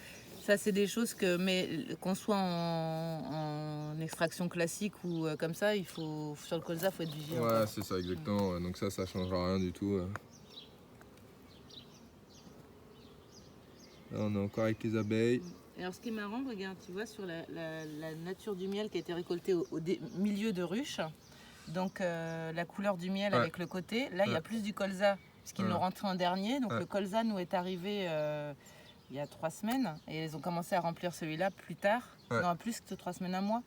Ça, c'est des choses que... Mais qu'on soit en extraction classique ou comme ça, il faut... Sur le colza, il faut être vigilant. Ouais, c'est ça, exactement. Donc ça changera rien du tout. Là, on est encore avec les abeilles. Alors ce qui est marrant, regarde, tu vois, sur la nature du miel qui a été récolté au milieu de ruche, donc la couleur du miel avec le côté, là il y a plus du colza, puisqu'ils l'ont rentré en dernier, donc le colza nous est arrivé il y a 3 semaines, et ils ont commencé à remplir celui-là plus tard, non plus que 3 semaines, un mois,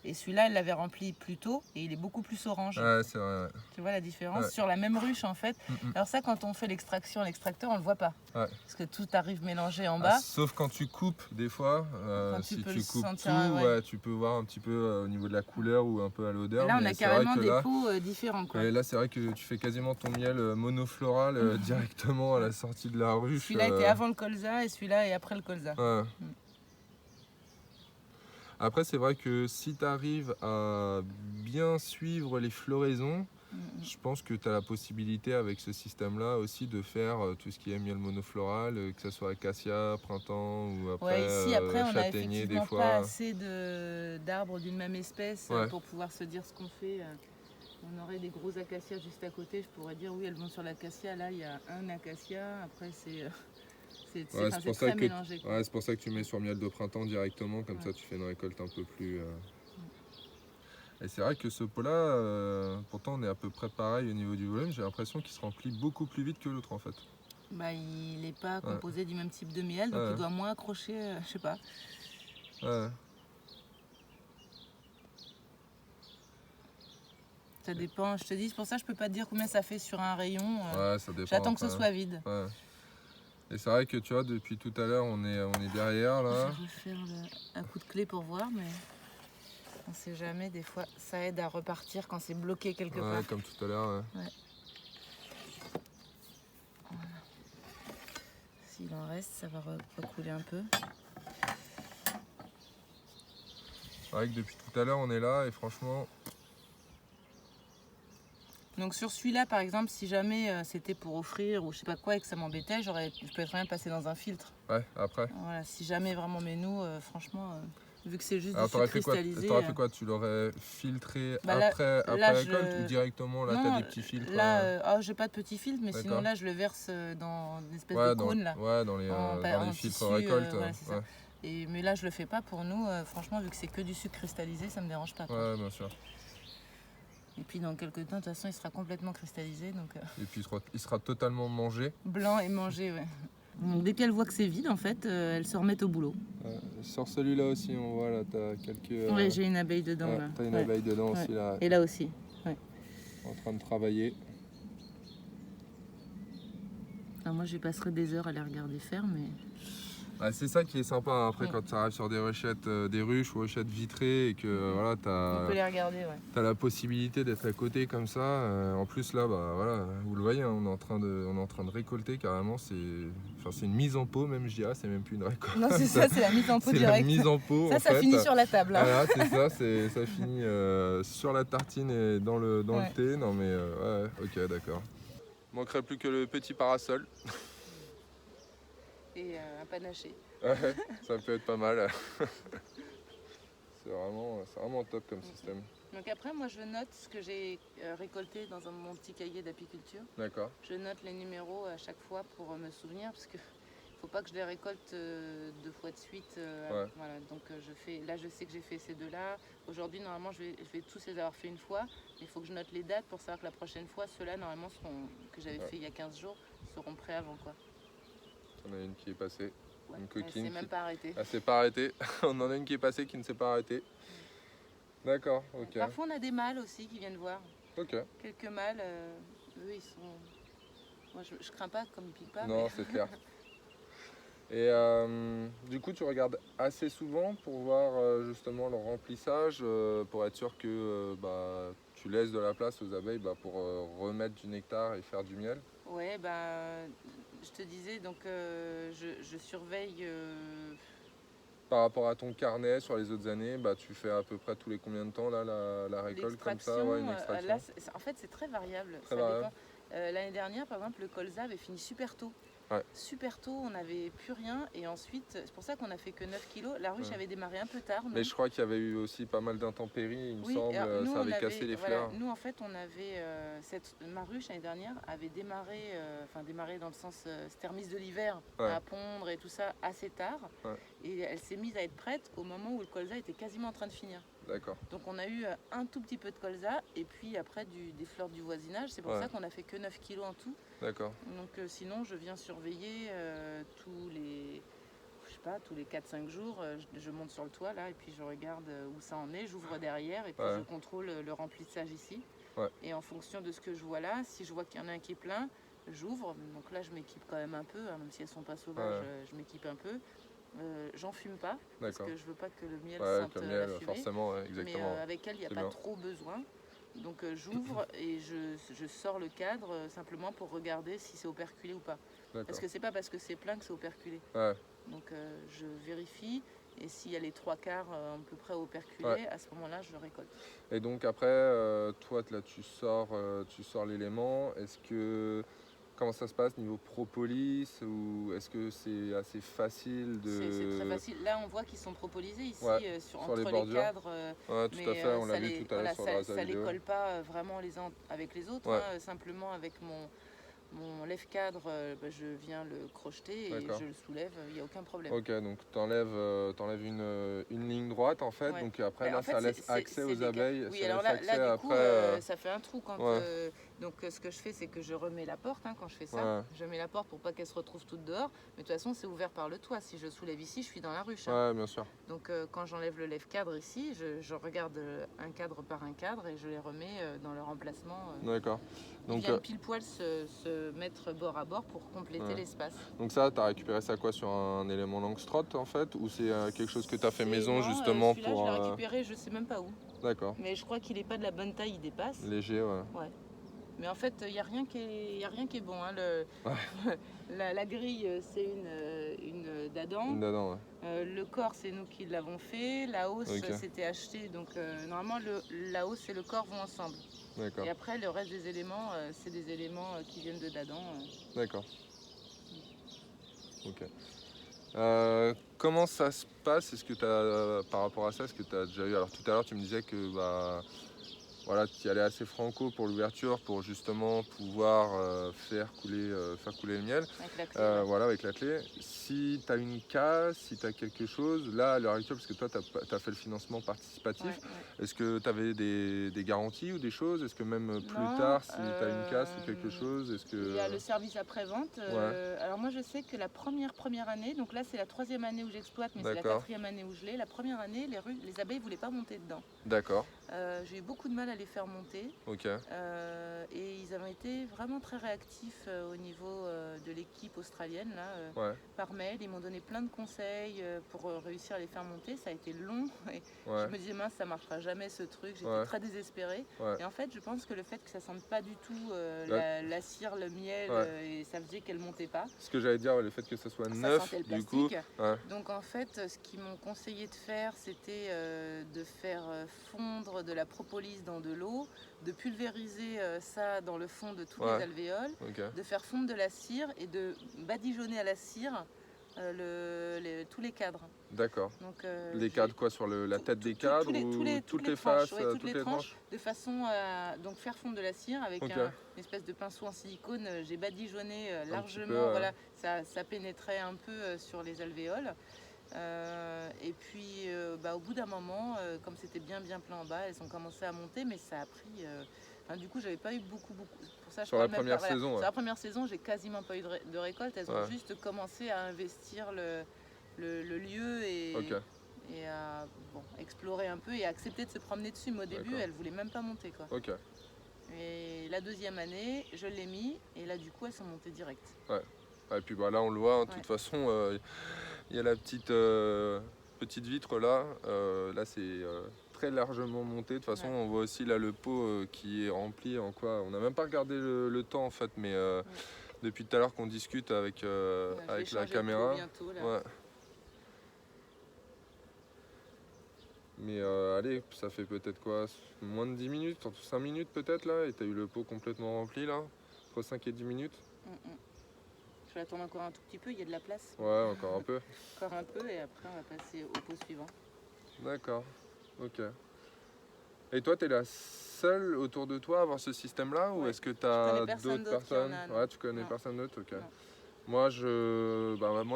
et celui-là ils l'avaient rempli plus tôt, et il est beaucoup plus orange. Ouais, c'est vrai. Tu vois la différence sur la même ruche en fait. Alors ça, quand on fait l'extraction à l'extracteur, on le voit pas, parce que tout arrive mélangé en bas. Sauf quand tu coupes, des fois, si tu coupes tout, tu peux voir un petit peu au niveau de la couleur ou un peu à l'odeur. Là, on a carrément des pots différents, quoi. Et là, c'est vrai que tu fais quasiment ton miel monofloral directement à la sortie de la ruche. Celui-là était avant le colza et celui-là est après le colza. Après, c'est vrai que si tu arrives à bien suivre les floraisons, je pense que tu as la possibilité avec ce système-là aussi de faire tout ce qui est miel monofloral, que ce soit acacia, printemps ou après, ici, après on a châtaignier effectivement des fois. Pas assez d'arbres d'une même espèce pour pouvoir se dire ce qu'on fait. On aurait des gros acacias juste à côté, je pourrais dire oui, elles vont sur l'acacia. Là, il y a un acacia, après c'est... C'est très mélangé. C'est pour ça que tu mets sur miel de printemps directement, comme ça tu fais une récolte un peu plus... Et c'est vrai que ce pot-là, pourtant on est à peu près pareil au niveau du volume, j'ai l'impression qu'il se remplit beaucoup plus vite que l'autre en fait. Bah, il n'est pas composé du même type de miel, donc il doit moins accrocher, je sais pas. Ça dépend, je te dis, c'est pour ça que je peux pas te dire combien ça fait sur un rayon. Ça dépend. J'attends que ce soit vide. Et c'est vrai que tu vois, depuis tout à l'heure, on est derrière là. Je vais refaire un coup de clé pour voir, mais... On sait jamais, des fois ça aide à repartir quand c'est bloqué quelque Ouais, part. comme tout à l'heure. Ouais. Ouais. Voilà. S'il en reste, ça va recouler un peu. C'est vrai que depuis tout à l'heure on est là et franchement. Donc sur celui-là par exemple, si jamais c'était pour offrir ou je sais pas quoi et que ça m'embêtait, je peux très bien passer dans un filtre. Ouais, après. Voilà, si jamais vraiment, mais nous franchement, vu que c'est juste Alors du sucre t'aurais cristallisé. fait quoi? Tu l'aurais filtré Bah après là, récolte ou directement là t'as des petits filtres? Là, j'ai pas de petits filtres, mais D'accord. sinon là je le verse dans une espèce Ouais, de cône là. dans les En filtres tissu, récolte. voilà, c'est ça. Mais là je le fais pas pour nous, franchement vu que c'est que du sucre cristallisé, ça me dérange pas. Quoi. Ouais, bien sûr. Et puis dans quelques temps, de toute façon, il sera complètement cristallisé, donc Et puis il sera totalement mangé. blanc et mangé, ouais. Donc dès qu'elle voit que c'est vide, en fait, elle se remet au boulot. Sur celui-là aussi, on voit là, t'as quelques. Ouais, j'ai une abeille dedans là. T'as une abeille dedans aussi là. Et là aussi. Ouais. En train de travailler. Alors moi, je passerai des heures à les regarder faire, mais. C'est ça qui est sympa après quand tu arrives sur des ruchettes, des ruches ou ruchettes vitrées et que voilà, On peut les regarder, ouais. t'as la possibilité d'être à côté comme ça. En plus là, bah voilà, vous le voyez, hein, on est en train de récolter carrément. C'est une mise en pot même, je dirais. C'est même plus une récolte. Non, c'est ça, c'est la mise en pot C'est direct. la mise en pot. Ça finit sur la table. Hein. Voilà, c'est ça. Ça finit sur la tartine et dans le thé. Non mais ouais, ok, d'accord. Manquerait plus que le petit parasol. Et un panaché. Ouais, ça peut être pas mal. C'est vraiment top comme système. Donc après, moi, je note ce que j'ai récolté dans mon petit cahier d'apiculture. D'accord. Je note les numéros à chaque fois pour me souvenir, parce que faut pas que je les récolte 2 fois de suite. Ouais. Voilà, donc là, je sais que j'ai fait ces 2-là. Aujourd'hui, normalement, je vais tous les avoir fait une fois. Mais il faut que je note les dates pour savoir que la prochaine fois, ceux-là, normalement, que j'avais fait il y a 15 jours, seront prêts avant, quoi. On a une qui est passée. Ouais, une coquine. Elle s'est même pas arrêtée. Elle s'est pas arrêtée. On en a une qui est passée qui ne s'est pas arrêtée. D'accord, ok. Parfois, on a des mâles aussi qui viennent voir. Ok. Quelques mâles, eux, ils sont. Moi, je crains pas comme ils piquent pas. Non, Mais... c'est clair. Et du coup, tu regardes assez souvent pour voir justement le remplissage, pour être sûr que tu laisses de la place aux abeilles pour remettre du nectar et faire du miel. Ouais, je te disais, donc je surveille. Par rapport à ton carnet sur les autres années, tu fais à peu près tous les combien de temps là, la récolte comme ça, une extraction. Là, en fait, c'est très variable. Très variable. L'année dernière, par exemple, le colza avait fini super tôt. Ouais. Super tôt, on n'avait plus rien. Et ensuite, c'est pour ça qu'on a fait que 9 kilos. La ruche avait démarré un peu tard. Mais je crois qu'il y avait eu aussi pas mal d'intempéries, il me semble. Nous, ça avait cassé les fleurs. Nous, en fait, on avait. Ma ruche l'année dernière avait démarré, dans le sens thermis de l'hiver, à pondre et tout ça assez tard. Ouais. Et elle s'est mise à être prête au moment où le colza était quasiment en train de finir. D'accord. Donc on a eu un tout petit peu de colza et puis après des fleurs du voisinage. C'est pour ça qu'on a fait que 9 kilos en tout. D'accord. Donc sinon je viens surveiller tous les 4-5 jours. Je monte sur le toit là et puis je regarde où ça en est. J'ouvre derrière et puis je contrôle le remplissage ici. Ouais. Et en fonction de ce que je vois là, si je vois qu'il y en a un qui est plein, j'ouvre. Donc là je m'équipe quand même un peu, hein, même si elles sont pas sauvages, je m'équipe un peu. J'en fume pas parce que je veux pas que le miel sente la fumée, forcément, exactement. Mais avec elle il n'y a pas trop besoin, donc j'ouvre et je sors le cadre simplement pour regarder si c'est operculé ou pas, parce que c'est pas parce que c'est plein que c'est operculé. Donc je vérifie et s'il y a les 3/4 à peu près operculés, à ce moment là je le récolte. Et donc après toi là tu sors l'élément. Est-ce que comment ça se passe niveau propolis, ou est-ce que c'est assez facile de... C'est très facile. Là, on voit qu'ils sont propolisés ici, entre les cadres. Tout à fait, on l'a vu tout à l'heure sur la ça les colle pas vraiment les uns avec les autres. Hein, simplement avec mon lève-cadre, je viens le crocheter et je le soulève, il n'y a aucun problème. Ok, donc tu enlèves une ligne droite en fait, donc après là ça laisse accès aux abeilles. Oui, alors là du coup, ça fait un trou quand Donc ce que je fais, c'est que je remets la porte quand je fais ça. Ouais. Je mets la porte pour pas qu'elle se retrouve toute dehors. Mais de toute façon, c'est ouvert par le toit. Si je soulève ici, je suis dans la ruche. Ouais, bien sûr. Donc quand j'enlève le lève-cadre ici, je regarde un cadre par un cadre et je les remets dans leur emplacement. D'accord. Ils Donc, viennent pile poil se mettre bord à bord pour compléter ouais. l'espace. donc ça, tu as récupéré ça quoi sur un élément Langstroth en fait? Ou c'est quelque chose que tu as fait maison Non, justement celui-là, pour... je l'ai récupéré, je sais même pas où. D'accord. Mais je crois qu'il n'est pas de la bonne taille, il dépasse. Léger, ouais. Ouais. Mais en fait, il n'y a rien qui est bon. Ouais. La grille, c'est une d'Adam. Une d'Adam, ouais. Le corps, c'est nous qui l'avons fait. La hausse, Ok. c'était acheté. Donc, normalement, la hausse et le corps vont ensemble. D'accord. Et après, le reste des éléments, c'est des éléments qui viennent de d'Adam. D'accord. Ok. Comment ça se passe? Est-ce que tu as, par rapport à ça, est-ce que tu as déjà eu... Alors tout à l'heure, tu me disais que bah, voilà, tu y allais assez franco pour l'ouverture, pour justement pouvoir faire couler le miel. Avec la clé. Ouais. Voilà, avec la clé. Si tu as une casse, si tu as quelque chose, là à l'heure actuelle, parce que toi tu as fait le financement participatif, Ouais. est-ce que tu avais des garanties ou des choses? Est-ce que même plus Non, tard, si tu as une casse ou quelque chose, est-ce que... Il y a le service après-vente. Alors moi je sais que la première année, donc là c'est la 3e année où j'exploite, mais c'est la D'accord. 4e année où je l'ai. La première année, les abeilles ne voulaient pas monter dedans. D'accord, J'ai eu beaucoup de mal à les faire monter. ok. Et ils avaient été vraiment très réactifs au niveau de l'équipe australienne là, Ouais, par mail. Ils m'ont donné plein de conseils pour réussir à les faire monter. Ça a été long et ouais, je me disais mince, ça marchera jamais ce truc. J'étais Ouais. très désespérée. ouais. Et en fait, je pense que le fait que ça sente pas du tout Ouais. la cire, le miel, Ouais. et ça faisait qu'elle montait pas. Ce que j'allais dire, le fait que ça soit Ça neuf, sentait le du coup... plastique. Ouais, Donc en fait, ce qu'ils m'ont conseillé de faire, c'était de faire fondre de la propolis dans de l'eau, de pulvériser ça dans le fond de tous Ouais. les alvéoles, ok. de faire fondre de la cire et de badigeonner à la cire tous les cadres. D'accord. Donc, Les cadres quoi, sur la tête des tous cadres les- ou tous les- toutes toutes les les tranches, faces, ouais, toutes toutes les les tranches, de façon à donc faire fondre de la cire avec Ok. une espèce de pinceau en silicone. J'ai badigeonné petit largement, peu, voilà, ça pénétrait un peu sur les alvéoles. Et puis au bout d'un moment, comme c'était bien plein en bas, elles ont commencé à monter, mais ça a pris... du coup, j'avais pas eu beaucoup. Pour ça, je Sur parle la même première pas, voilà. saison, ouais. Sur la première saison, j'ai quasiment pas eu de récolte. Elles ont Ouais. juste commencé à investir le lieu et Ok. à explorer un peu et à accepter de se promener dessus. Mais au début, D'accord. elles voulaient même pas monter, quoi. Ok. Et la 2e année, je l'ai mis et là, du coup, elles sont montées direct. Ouais, et puis bah, là on le voit, de Ouais. toute façon, il y a la petite vitre là. Là c'est très largement monté. De toute façon, Ouais. on voit aussi là le pot qui est rempli en quoi. On n'a même pas regardé le temps en fait, mais depuis tout à l'heure qu'on discute avec, Ouais, je vais avec la changer de pot caméra. bientôt, là. Ouais. Mais allez, ça fait peut-être quoi? Moins de 10 minutes, 5 minutes peut-être là, et t'as eu le pot complètement rempli là, entre 5 et 10 minutes. Je vais attendre encore un tout petit peu, il y a de la place. Ouais, encore un peu. Encore un peu et après on va passer au pot suivant. D'accord, ok. Et toi, t'es la seule autour de toi à avoir ce système-là, ou Ouais. est-ce que Je t'as connais personne d'autres d'autre qui en personnes? a, non. Ouais, tu connais Non. personne d'autre, ok. Non. Moi,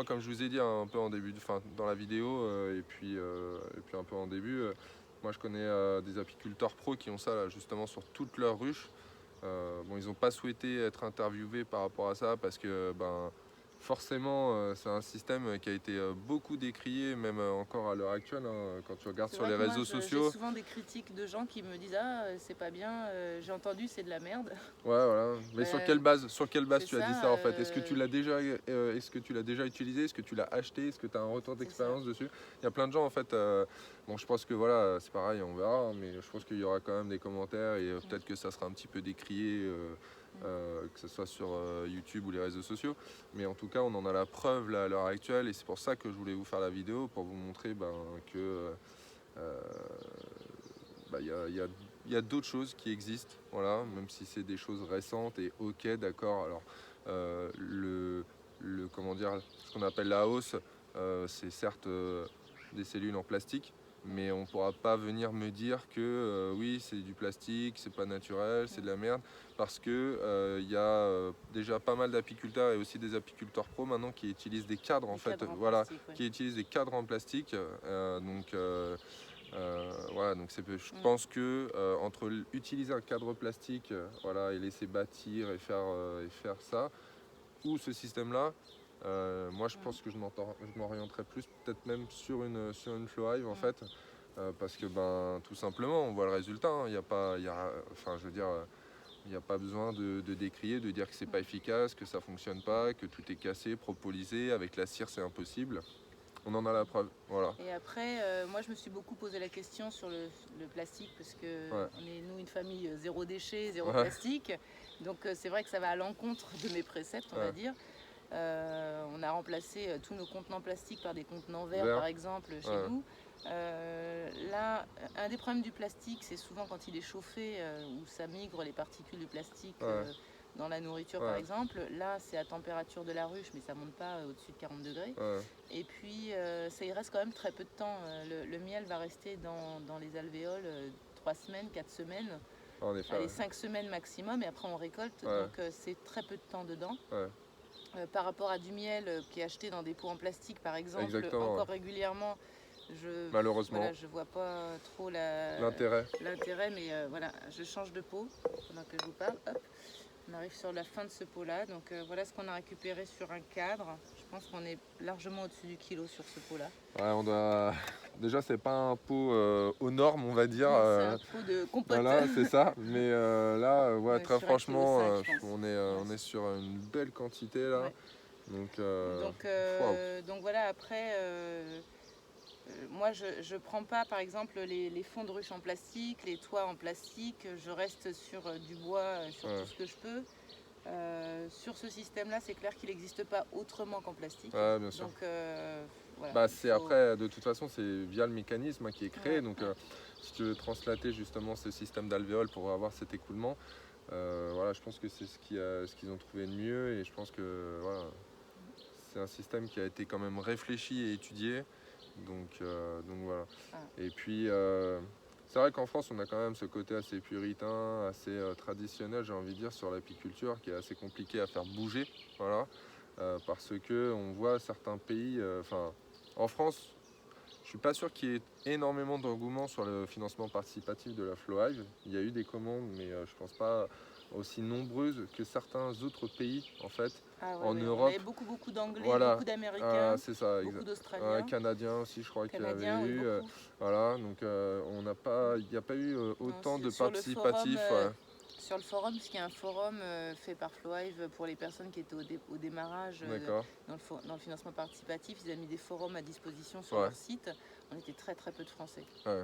comme je vous ai dit un peu en début, dans la vidéo, et puis un peu en début, moi je connais des apiculteurs pros qui ont ça là, justement sur toute leur ruche. Ils n'ont pas souhaité être interviewés par rapport à ça parce que forcément c'est un système qui a été beaucoup décrié, même encore à l'heure actuelle, hein, quand tu regardes C'est sur vrai les que moi, réseaux j'ai sociaux. souvent des critiques de gens qui me disent ah c'est pas bien, j'ai entendu c'est de la merde. Ouais, voilà. Mais sur quelle base c'est tu as dit ça, ça en fait? Est-ce que tu l'as déjà utilisé? Est-ce que tu l'as acheté? Est-ce que tu as un retour d'expérience dessus? Il y a plein de gens en fait. Je pense que voilà, c'est pareil, on verra, hein, mais je pense qu'il y aura quand même des commentaires et peut-être que ça sera un petit peu décrié, que ce soit sur YouTube ou les réseaux sociaux. Mais en tout cas, on en a la preuve là à l'heure actuelle et c'est pour ça que je voulais vous faire la vidéo pour vous montrer que il y a d'autres choses qui existent, voilà, même si c'est des choses récentes et ok, d'accord. Alors, comment dire, ce qu'on appelle la hausse, c'est certes des cellules en plastique, mais on ne pourra pas venir me dire que oui, c'est du plastique, c'est pas naturel, c'est de la merde, parce que il y a déjà pas mal d'apiculteurs et aussi des apiculteurs pros maintenant qui utilisent des cadres en fait, Cadres en voilà, plastique, ouais. qui utilisent des cadres en plastique, Voilà, donc je pense que entre utiliser un cadre plastique voilà, et laisser bâtir et faire ça, ou ce système-là, moi je pense que je m'orienterais plus peut-être même sur une flow hive en fait, parce que ben tout simplement on voit le résultat, hein. Il y a pas, enfin je veux dire, il n'y a pas besoin de décrier, de dire que c'est pas efficace, que ça fonctionne pas, que tout est cassé, propolisé, avec la cire c'est impossible. On en a la preuve, voilà. Et après, moi je me suis beaucoup posé la question sur le plastique parce que Ouais. on est nous une famille zéro déchet, zéro Ouais. plastique. Donc c'est vrai que ça va à l'encontre de mes préceptes, on va Ouais. dire. On a remplacé tous nos contenants plastiques par des contenants verts, Vert. par exemple, chez Ouais. nous. Là, un des problèmes du plastique, c'est souvent quand il est chauffé, où ça migre les particules du plastique Ouais. dans la nourriture, Ouais. par exemple. Là, c'est à température de la ruche, mais ça monte pas au-dessus de 40 degrés. Ouais. Et puis, ça y reste quand même très peu de temps. Le miel va rester dans les alvéoles 3 semaines, 4 semaines, En effet, allez, ouais. 5 semaines maximum, et après on récolte. Ouais. Donc, c'est très peu de temps dedans. Ouais. Par rapport à du miel qui est acheté dans des pots en plastique, par exemple, Exactement, encore ouais. régulièrement, Malheureusement. voilà, je vois pas trop L'intérêt. l'intérêt, mais voilà, je change de pot pendant que je vous parle. Hop, on arrive sur la fin de ce pot-là, donc voilà ce qu'on a récupéré sur un cadre. Je pense qu'on est largement au-dessus du kilo sur ce pot-là. Ouais, on doit. Déjà, c'est pas un pot aux normes, on va dire. C'est un pot de compote. Voilà, c'est ça. Mais là, ouais, On est très sur 1,5 franchement, kg, je pense. on est sur une belle quantité là. Ouais. Donc, Donc voilà, après, moi je prends pas par exemple les fonds de ruche en plastique, les toits en plastique, je reste sur du bois, sur Ouais. tout ce que je peux. Sur ce système-là, c'est clair qu'il n'existe pas autrement qu'en plastique. Ouais, bien sûr. Donc voilà. Bah, il c'est faut- après, de toute façon, c'est via le mécanisme qui est créé. Ouais, Donc, ouais. si tu veux translater justement ce système d'alvéole pour avoir cet écoulement, voilà, je pense que c'est ce qu'ils ont trouvé de mieux. Et je pense que voilà, c'est un système qui a été quand même réfléchi et étudié. Donc voilà. Ah. Et puis, c'est vrai qu'en France, on a quand même ce côté assez puritain, assez traditionnel, j'ai envie de dire, sur l'apiculture, qui est assez compliqué à faire bouger. Voilà. Parce que on voit certains pays, en France, je suis pas sûr qu'il y ait énormément d'engouement sur le financement participatif de la flow hive. Il y a eu des commandes, mais je pense pas aussi nombreuses que certains autres pays, en fait. Ah ouais, En ouais, on Europe, avait beaucoup d'Anglais, voilà, beaucoup d'Américains, c'est ça, beaucoup exact. d'Australiens, Canadiens aussi, je crois qu'il y avait Canadiens, oui, eu. beaucoup. Voilà, donc il n'y a pas eu Non, autant de sur le forum, participatifs. Ouais. sur le forum, puisqu'il y a un forum fait par Flowhive pour les personnes qui étaient au démarrage D'accord. dans le financement participatif, ils ont mis des forums à disposition sur Ouais. leur site. On était très peu de Français. Ouais.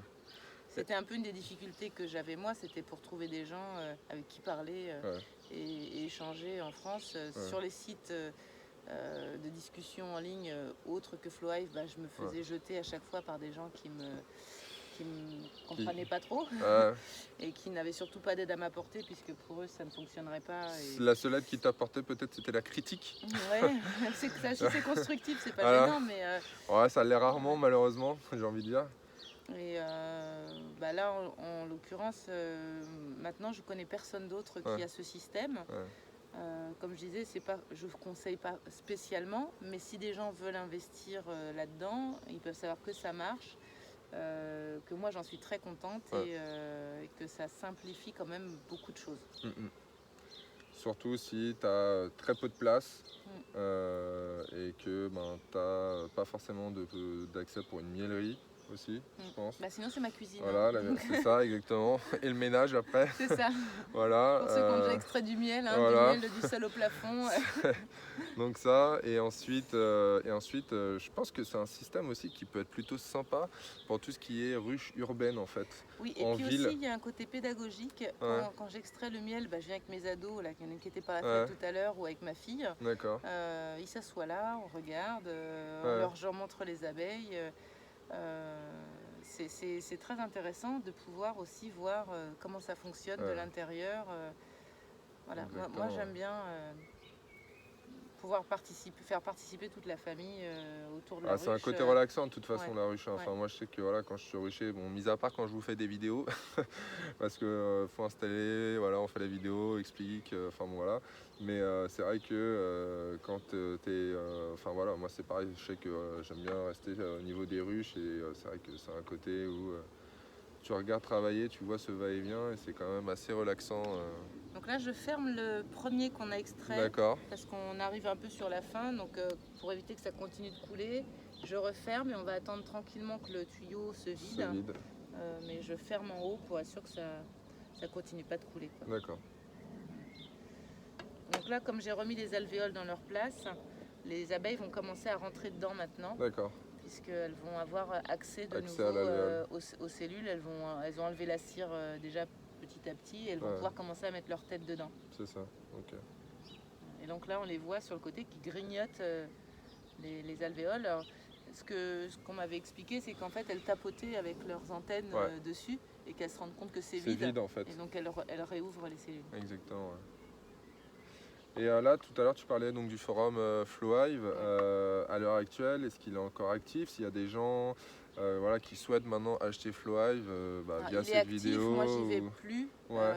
C'était un peu une des difficultés que j'avais moi, c'était pour trouver des gens avec qui parler Ouais. et échanger en France. Sur les sites de discussion en ligne autres que Flowhive, je me faisais jeter à chaque fois par des gens qui me comprenaient pas trop et qui n'avaient surtout pas d'aide à m'apporter puisque pour eux ça ne fonctionnerait pas. La seule aide qui t'apportait peut-être c'était la critique. Ouais, c'est que ça, si c'est constructif, c'est pas Voilà. gênant, mais Ouais, ça l'est rarement malheureusement, j'ai envie de dire. et là en l'occurrence maintenant je connais personne d'autre qui a ce système. Ouais. Comme je disais, je ne conseille pas spécialement, mais si des gens veulent investir là-dedans, ils peuvent savoir que ça marche, que moi j'en suis très contente et que ça simplifie quand même beaucoup de choses. Surtout si tu as très peu de place et que tu n'as pas forcément d'accès pour une miellerie aussi, je pense. Sinon c'est ma cuisine. Voilà, c'est ça exactement. Et le ménage après. C'est ça. Voilà. Pour ceux qui ont déjà extrait du miel, voilà. du miel, du sel au plafond. Donc ça, et ensuite je pense que c'est un système aussi qui peut être plutôt sympa pour tout ce qui est ruche urbaine en fait. Oui, et en puis ville. aussi il y a un côté pédagogique. Quand j'extrais le miel, je viens avec mes ados, là, il y en a une qui était par la fenêtre tout à l'heure, ou avec ma fille. D'accord. Ils s'assoient là, on regarde, je leur montre les abeilles. C'est très intéressant de pouvoir aussi voir comment ça fonctionne de l'intérieur. Voilà. Moi j'aime bien pouvoir faire participer toute la famille autour de la ruche. C'est un côté relaxant de toute façon la ruche. Enfin, Ouais. moi je sais que voilà, quand je suis rucher, bon, mis à part quand je vous fais des vidéos, parce que faut installer, voilà, on fait la vidéo, explique, enfin bon, voilà. Mais c'est vrai que quand t'es, enfin voilà, moi c'est pareil, je sais que j'aime bien rester au niveau des ruches et c'est vrai que c'est un côté où tu regardes travailler, tu vois ce va-et-vient et c'est quand même assez relaxant. Donc là, je ferme le premier qu'on a extrait D'accord, parce qu'on arrive un peu sur la fin. Donc pour éviter que ça continue de couler, je referme et on va attendre tranquillement que le tuyau se c'est vide. vide. Mais je ferme en haut pour être sûr que ça continue pas de couler, quoi. D'accord, Donc là, comme j'ai remis les alvéoles dans leur place, les abeilles vont commencer à rentrer dedans maintenant, d'accord. puisqu'elles vont avoir accès de Accès nouveau à l'alvéole. aux cellules. Elles ont enlevé la cire déjà petit à petit et elles vont Ouais. pouvoir commencer à mettre leur tête dedans. C'est ça, ok. Et donc là, on les voit sur le côté qui grignotent les alvéoles. Alors, ce qu'on m'avait expliqué, c'est qu'en fait, elles tapotaient avec leurs antennes Ouais. dessus et qu'elles se rendent compte que c'est C'est vide. vide en fait. Et donc, elles réouvrent les cellules. Exactement, ouais. Et là, tout à l'heure, tu parlais donc du forum Flowhive. À l'heure actuelle, est-ce qu'il est encore actif? S'il y a des gens voilà, qui souhaitent maintenant acheter Flowhive Alors, via il est cette actif, vidéo moi j'y vais ou- plus. Ouais,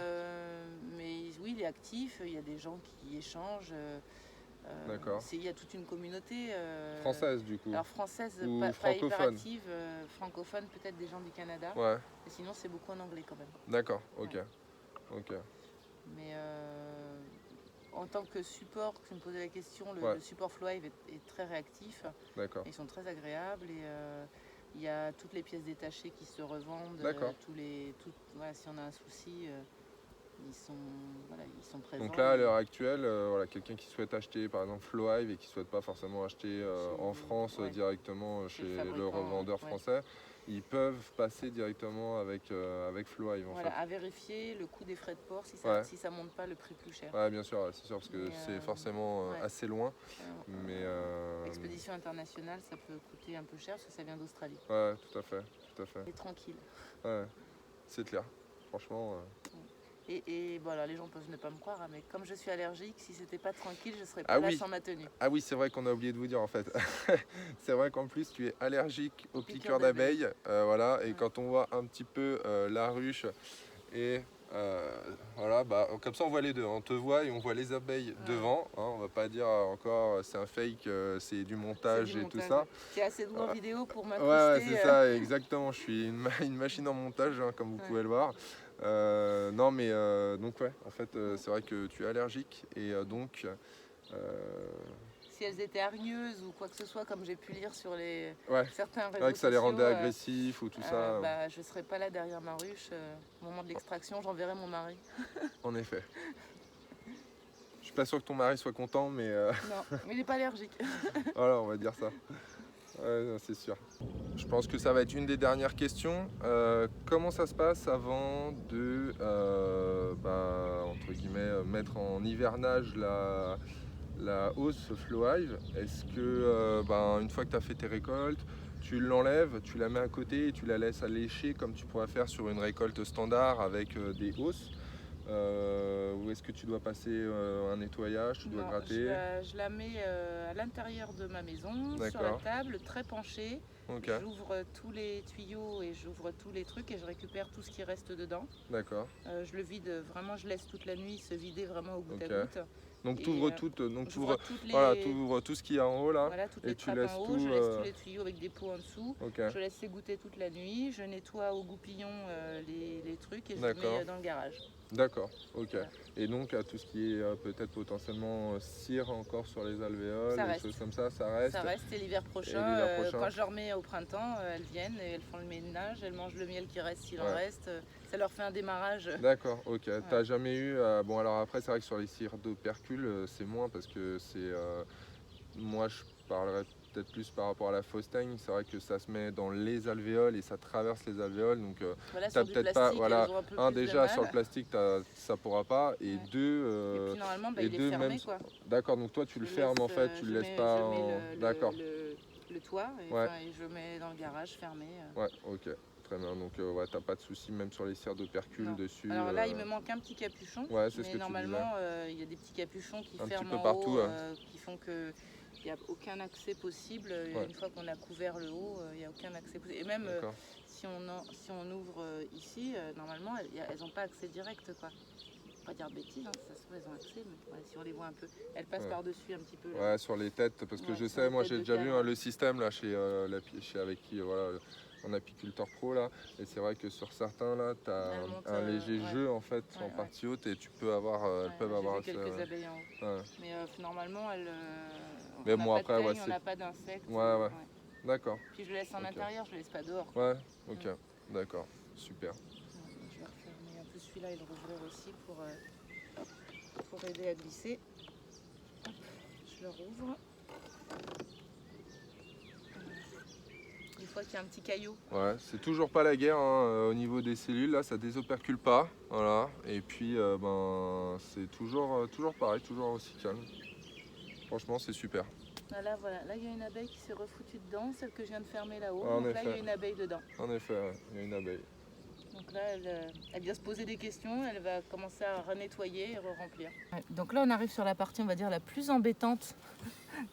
Mais oui, il est actif, il y a des gens qui échangent. d'accord. Il y a toute une communauté. Française du coup? Alors française, Ou pas hyper francophone? active, francophone, peut-être des gens du Canada. Ouais, Mais sinon, c'est beaucoup en anglais quand même. d'accord, ok. Ouais. Ok, Mais en tant que support, tu me posais la question, ouais, le support Flowhive est très réactif. d'accord. Ils sont très agréables et il y a toutes les pièces détachées qui se revendent. D'accord. Voilà, si on a un souci, ils sont présents. Donc là, à l'heure actuelle, voilà, quelqu'un qui souhaite acheter par exemple Flowhive et qui ne souhaite pas forcément acheter en France ouais, directement chez chez le le fabricant, revendeur ouais. français, ils peuvent passer directement avec Flowhive en Voilà, fait. à vérifier le coût des frais de port Ouais. si ça monte pas le prix plus cher. Ouais, bien sûr, ouais, c'est sûr, parce que Mais, c'est forcément ouais. assez loin. Euh, Mais Expédition internationale, ça peut coûter un peu cher parce que ça vient d'Australie. ouais, tout à fait, tout à fait. Et tranquille. Ouais, c'est clair. Franchement, Et bon, alors les gens peuvent ne pas me croire, hein, mais comme je suis allergique, si c'était pas tranquille, je serais Ah pas là oui. sans ma tenue. ah oui, c'est vrai qu'on a oublié de vous dire en fait. C'est vrai qu'en plus tu es allergique aux Piqûres piqûres d'abeilles. d'abeilles, voilà. Et Ouais. quand on voit un petit peu la ruche et voilà, comme ça on voit les deux. On te voit et on voit les abeilles Ouais. devant. Hein, on va pas dire encore c'est un fake, c'est du C'est montage du et tout montage, ça. ouais. J'ai assez de vous en vidéo pour Ouais, m'incruster. c'est ça, exactement. Je suis une machine en montage, hein, comme vous Ouais. pouvez le voir. Non, mais donc ouais, en fait, c'est vrai que tu es allergique et donc Si elles étaient hargneuses ou quoi que ce soit, comme j'ai pu lire sur ouais, certains c'est réseaux vrai que ça les rendait sociaux, agressifs ou tout ça. je ne serai pas là derrière ma ruche. Au moment de l'extraction, j'enverrai mon mari. En effet. Je suis pas sûr que ton mari soit content, mais Non, mais il n'est pas allergique. voilà, on va dire ça. Ouais, non, c'est sûr. Je pense que ça va être une des dernières questions. Comment ça se passe avant de, entre guillemets, mettre en hivernage la hausse Flowhive? Est-ce que, une fois que tu as fait tes récoltes, tu l'enlèves, tu la mets à côté et tu la laisses allécher comme tu pourrais faire sur une récolte standard avec des hausses? Ou est-ce que tu dois passer un nettoyage, tu dois Non, gratter? je la mets à l'intérieur de ma maison, sur la D'accord, table, très penchée. ok, J'ouvre tous les tuyaux et j'ouvre tous les trucs et je récupère tout ce qui reste dedans. d'accord, Je le vide vraiment, je laisse toute la nuit se vider vraiment au goutte ok. à goutte. Donc Et, tu ouvres tout, j'ouvre toutes les, voilà, t'ouvres tout ce qu'il y a en haut là, voilà, toutes et les tu trappes laisses en haut, tout. je laisse tous les tuyaux avec des pots en dessous. Ok, Je laisse s'égoutter toute la nuit, je nettoie au goupillon les trucs et je les d'accord, mets dans le garage. d'accord, ok. Voilà. Et donc à tout ce qui est peut-être potentiellement cire encore sur les alvéoles, Ça des reste. choses comme ça reste. Ça reste et l'hiver prochain, l'hiver prochain quand je leur mets au printemps, elles viennent et elles font le ménage, elles mangent le miel qui reste s'il en Ouais. reste. Ça leur fait un démarrage. D'accord, ok. T'as jamais eu. Bon, alors après, c'est vrai que sur les cires d'opercule, c'est moins parce que c'est. Moi, je parlerais peut-être plus par rapport à la Faustagne. C'est vrai que ça se met dans les alvéoles et ça traverse les alvéoles. Donc, Voilà, t'as sur du peut-être plastique, pas. Voilà, elles ont un peu un, plus de déjà sur le mal. plastique, ça pourra pas. Et Ouais. deux. Et puis normalement, et il est deux, fermé même. quoi. D'accord, donc toi, tu le Je fermes en laisse, fait, tu le laisses pas je mets en. D'accord, le toit et, ouais, et je mets dans le garage fermé. ouais, ok. Très bien, donc ouais, t'as pas de souci même sur les cires d'opercule Non. dessus. Alors là, il me manque un petit capuchon, Ouais, c'est ce mais que tu normalement, il y a des petits capuchons qui Un petit ferment peu en partout, haut, qui font que il n'y a aucun accès possible. Ouais. Une fois qu'on a couvert le haut, il n'y a aucun accès possible. Et même D'accord. si on ouvre ici, normalement, elles n'ont pas accès direct, quoi. Pas dire de bêtises, hein, ça se trouve, elles ont accès, mais ouais, si on les voit un peu, elles passent Ouais. par-dessus un petit peu. Là. Ouais, sur les têtes, parce que Ouais, je sur sais, les moi têtes j'ai de déjà vu terre, le système là chez avec qui voilà, en apiculteur pro là, et c'est vrai que sur certains là, tu as Elles montent, un léger ouais. jeu en fait en Ouais. partie haute et tu peux avoir, elles peuvent J'ai avoir vu quelques abeilles en haut. ouais. Mais normalement, Mais on n'a bon pas après de ouais teigne, on n'a pas d'insectes. ouais. D'accord. Puis je le laisse en Ok. intérieur, je le laisse pas dehors. Ouais, ok, d'accord, super. Je vais refermer un peu celui-là et le rouvrir aussi pour aider à glisser. Hop, je le rouvre. Une fois qu'il y a un petit caillou. Ouais, c'est toujours pas la guerre hein, au niveau des cellules, là ça désopercule pas, voilà. Et puis ben c'est toujours pareil, toujours aussi calme. Franchement c'est super. Là, voilà, là il y a une abeille qui s'est refoutue dedans, celle que je viens de fermer là-haut. En Donc là il y a effet. une abeille dedans. En effet, ouais, il y a une abeille. Donc là elle vient se poser des questions, elle va commencer à renettoyer et re-remplir. Ouais, donc là on arrive sur la partie on va dire la plus embêtante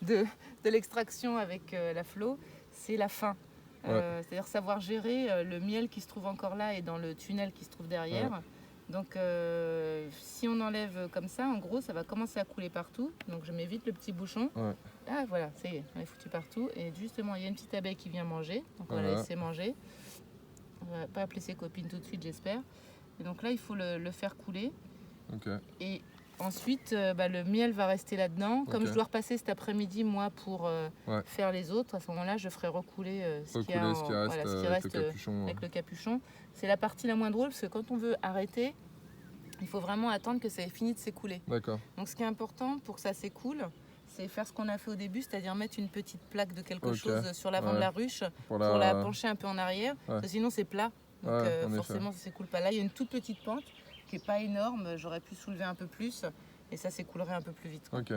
de l'extraction avec la Flo, c'est la fin. C'est-à-dire savoir gérer le miel qui se trouve encore là et dans le tunnel qui se trouve derrière. Ouais. Donc si on enlève comme ça, en gros, ça va commencer à couler partout. Donc je mets vite le petit bouchon. Ouais. Ah voilà, ça y est, on est foutu partout. Et justement, il y a une petite abeille qui vient manger. Donc on va la laisser manger. On va pas appeler ses copines tout de suite, j'espère. Et donc là, il faut le faire couler. Okay. Et ensuite, le miel va rester là-dedans. Comme je dois repasser cet après-midi, moi, pour faire les autres, à ce moment-là, je ferai recouler ce qui reste avec le capuchon. C'est la partie la moins drôle, parce que quand on veut arrêter, il faut vraiment attendre que ça ait fini de s'écouler. D'accord. Donc ce qui est important pour que ça s'écoule, c'est faire ce qu'on a fait au début, c'est-à-dire mettre une petite plaque de quelque chose sur l'avant de la ruche pour la pencher un peu en arrière, parce que sinon c'est plat. Donc forcément ça ne s'écoule pas. Là, il y a une toute petite pente qui n'est pas énorme, j'aurais pu soulever un peu plus et ça s'écoulerait un peu plus vite. Quoi. Ok,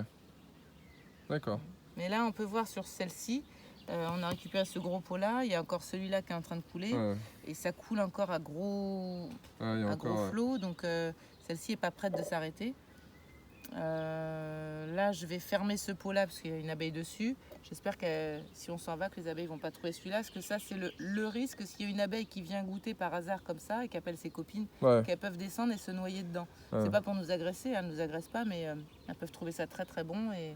d'accord. Mais là, on peut voir sur celle-ci, on a récupéré ce gros pot là, il y a encore celui-là qui est en train de couler et ça coule encore à gros flot, donc celle-ci n'est pas prête de s'arrêter. Là, je vais fermer ce pot là parce qu'il y a une abeille dessus. J'espère que si on s'en va, que les abeilles vont pas trouver celui-là, parce que ça, c'est le risque. S'il y a une abeille qui vient goûter par hasard comme ça et qui appelle ses copines, qu'elles peuvent descendre et se noyer dedans. C'est pas pour nous agresser, elles ne nous agressent pas, mais elles peuvent trouver ça très très bon et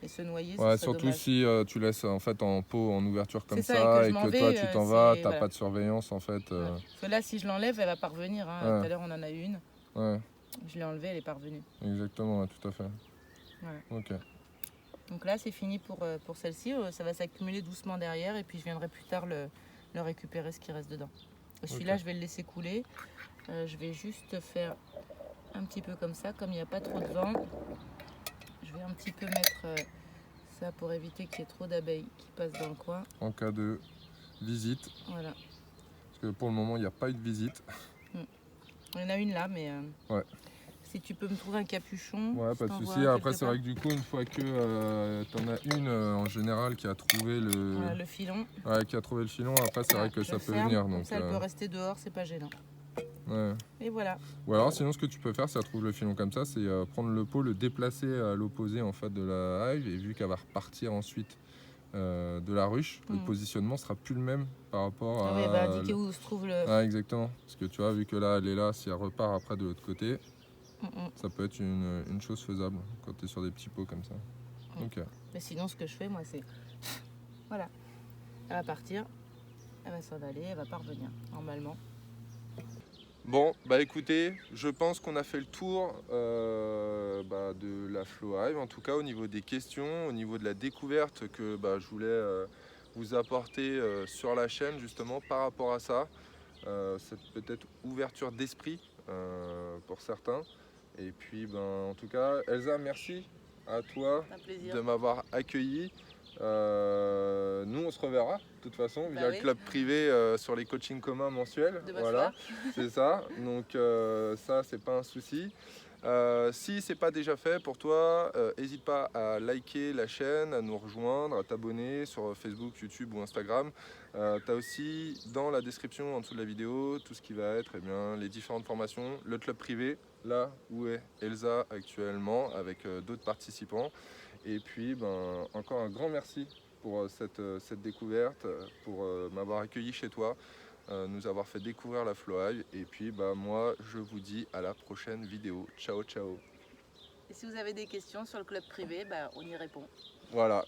se noyer. Surtout dommage. Si tu laisses en fait en pot, en ouverture comme ça, et que toi tu t'en vas, t'as pas de surveillance en fait. Parce que là, si je l'enlève, elle va pas revenir. Hein. Tout à l'heure, on en a eu une. Je l'ai enlevée, elle est pas revenue. Exactement, tout à fait. Voilà. Ok. Donc là, c'est fini pour celle-ci. Ça va s'accumuler doucement derrière et puis je viendrai plus tard le récupérer ce qui reste dedans. Celui-là, je vais le laisser couler. Je vais juste faire un petit peu comme ça, comme il n'y a pas trop de vent. Je vais un petit peu mettre ça pour éviter qu'il y ait trop d'abeilles qui passent dans le coin. En cas de visite. Voilà. Parce que pour le moment, il n'y a pas eu de visite. Il y en a une là, mais si tu peux me trouver un capuchon. Ouais, pas de souci. Après, c'est vrai que du coup, une fois que tu en as une en général qui a trouvé le filon. Ouais, qui a trouvé le filon, après, c'est vrai que ça peut venir. Donc ça, elle peut rester dehors, c'est pas gênant. Ouais. Et voilà. Ou alors, sinon, ce que tu peux faire, si elle trouve le filon comme ça, c'est prendre le pot, le déplacer à l'opposé en fait de la hive, et vu qu'elle va repartir ensuite de la ruche, le positionnement sera plus le même par rapport à. Oui, elle va indiquer où se trouve le. Ah, exactement. Parce que tu vois, vu que là, elle est là, si elle repart après de l'autre côté. Ça peut être une chose faisable quand tu es sur des petits pots comme ça. Okay. Mais sinon, ce que je fais, moi, c'est... Voilà. Elle va partir, elle va s'en aller, elle va pas revenir, normalement. Bon, bah écoutez, je pense qu'on a fait le tour de la Flo Hive, en tout cas au niveau des questions, au niveau de la découverte que je voulais vous apporter sur la chaîne, justement, par rapport à ça. Cette peut-être ouverture d'esprit pour certains. Et puis, en tout cas, Elsa, merci à toi de m'avoir accueilli. Nous, on se reverra de toute façon via le club privé sur les coachings communs mensuels. Voilà, c'est ça. Donc ça, c'est pas un souci. Si c'est pas déjà fait pour toi, n'hésite pas à liker la chaîne, à nous rejoindre, à t'abonner sur Facebook, YouTube ou Instagram. Tu as aussi dans la description en dessous de la vidéo tout ce qui va être les différentes formations, le club privé, là où est Elsa actuellement avec d'autres participants. Et puis encore un grand merci pour cette découverte, pour m'avoir accueilli chez toi, nous avoir fait découvrir la Flo Hive. Et puis moi je vous dis à la prochaine vidéo. Ciao ciao. Et si vous avez des questions sur le club privé, on y répond. Voilà.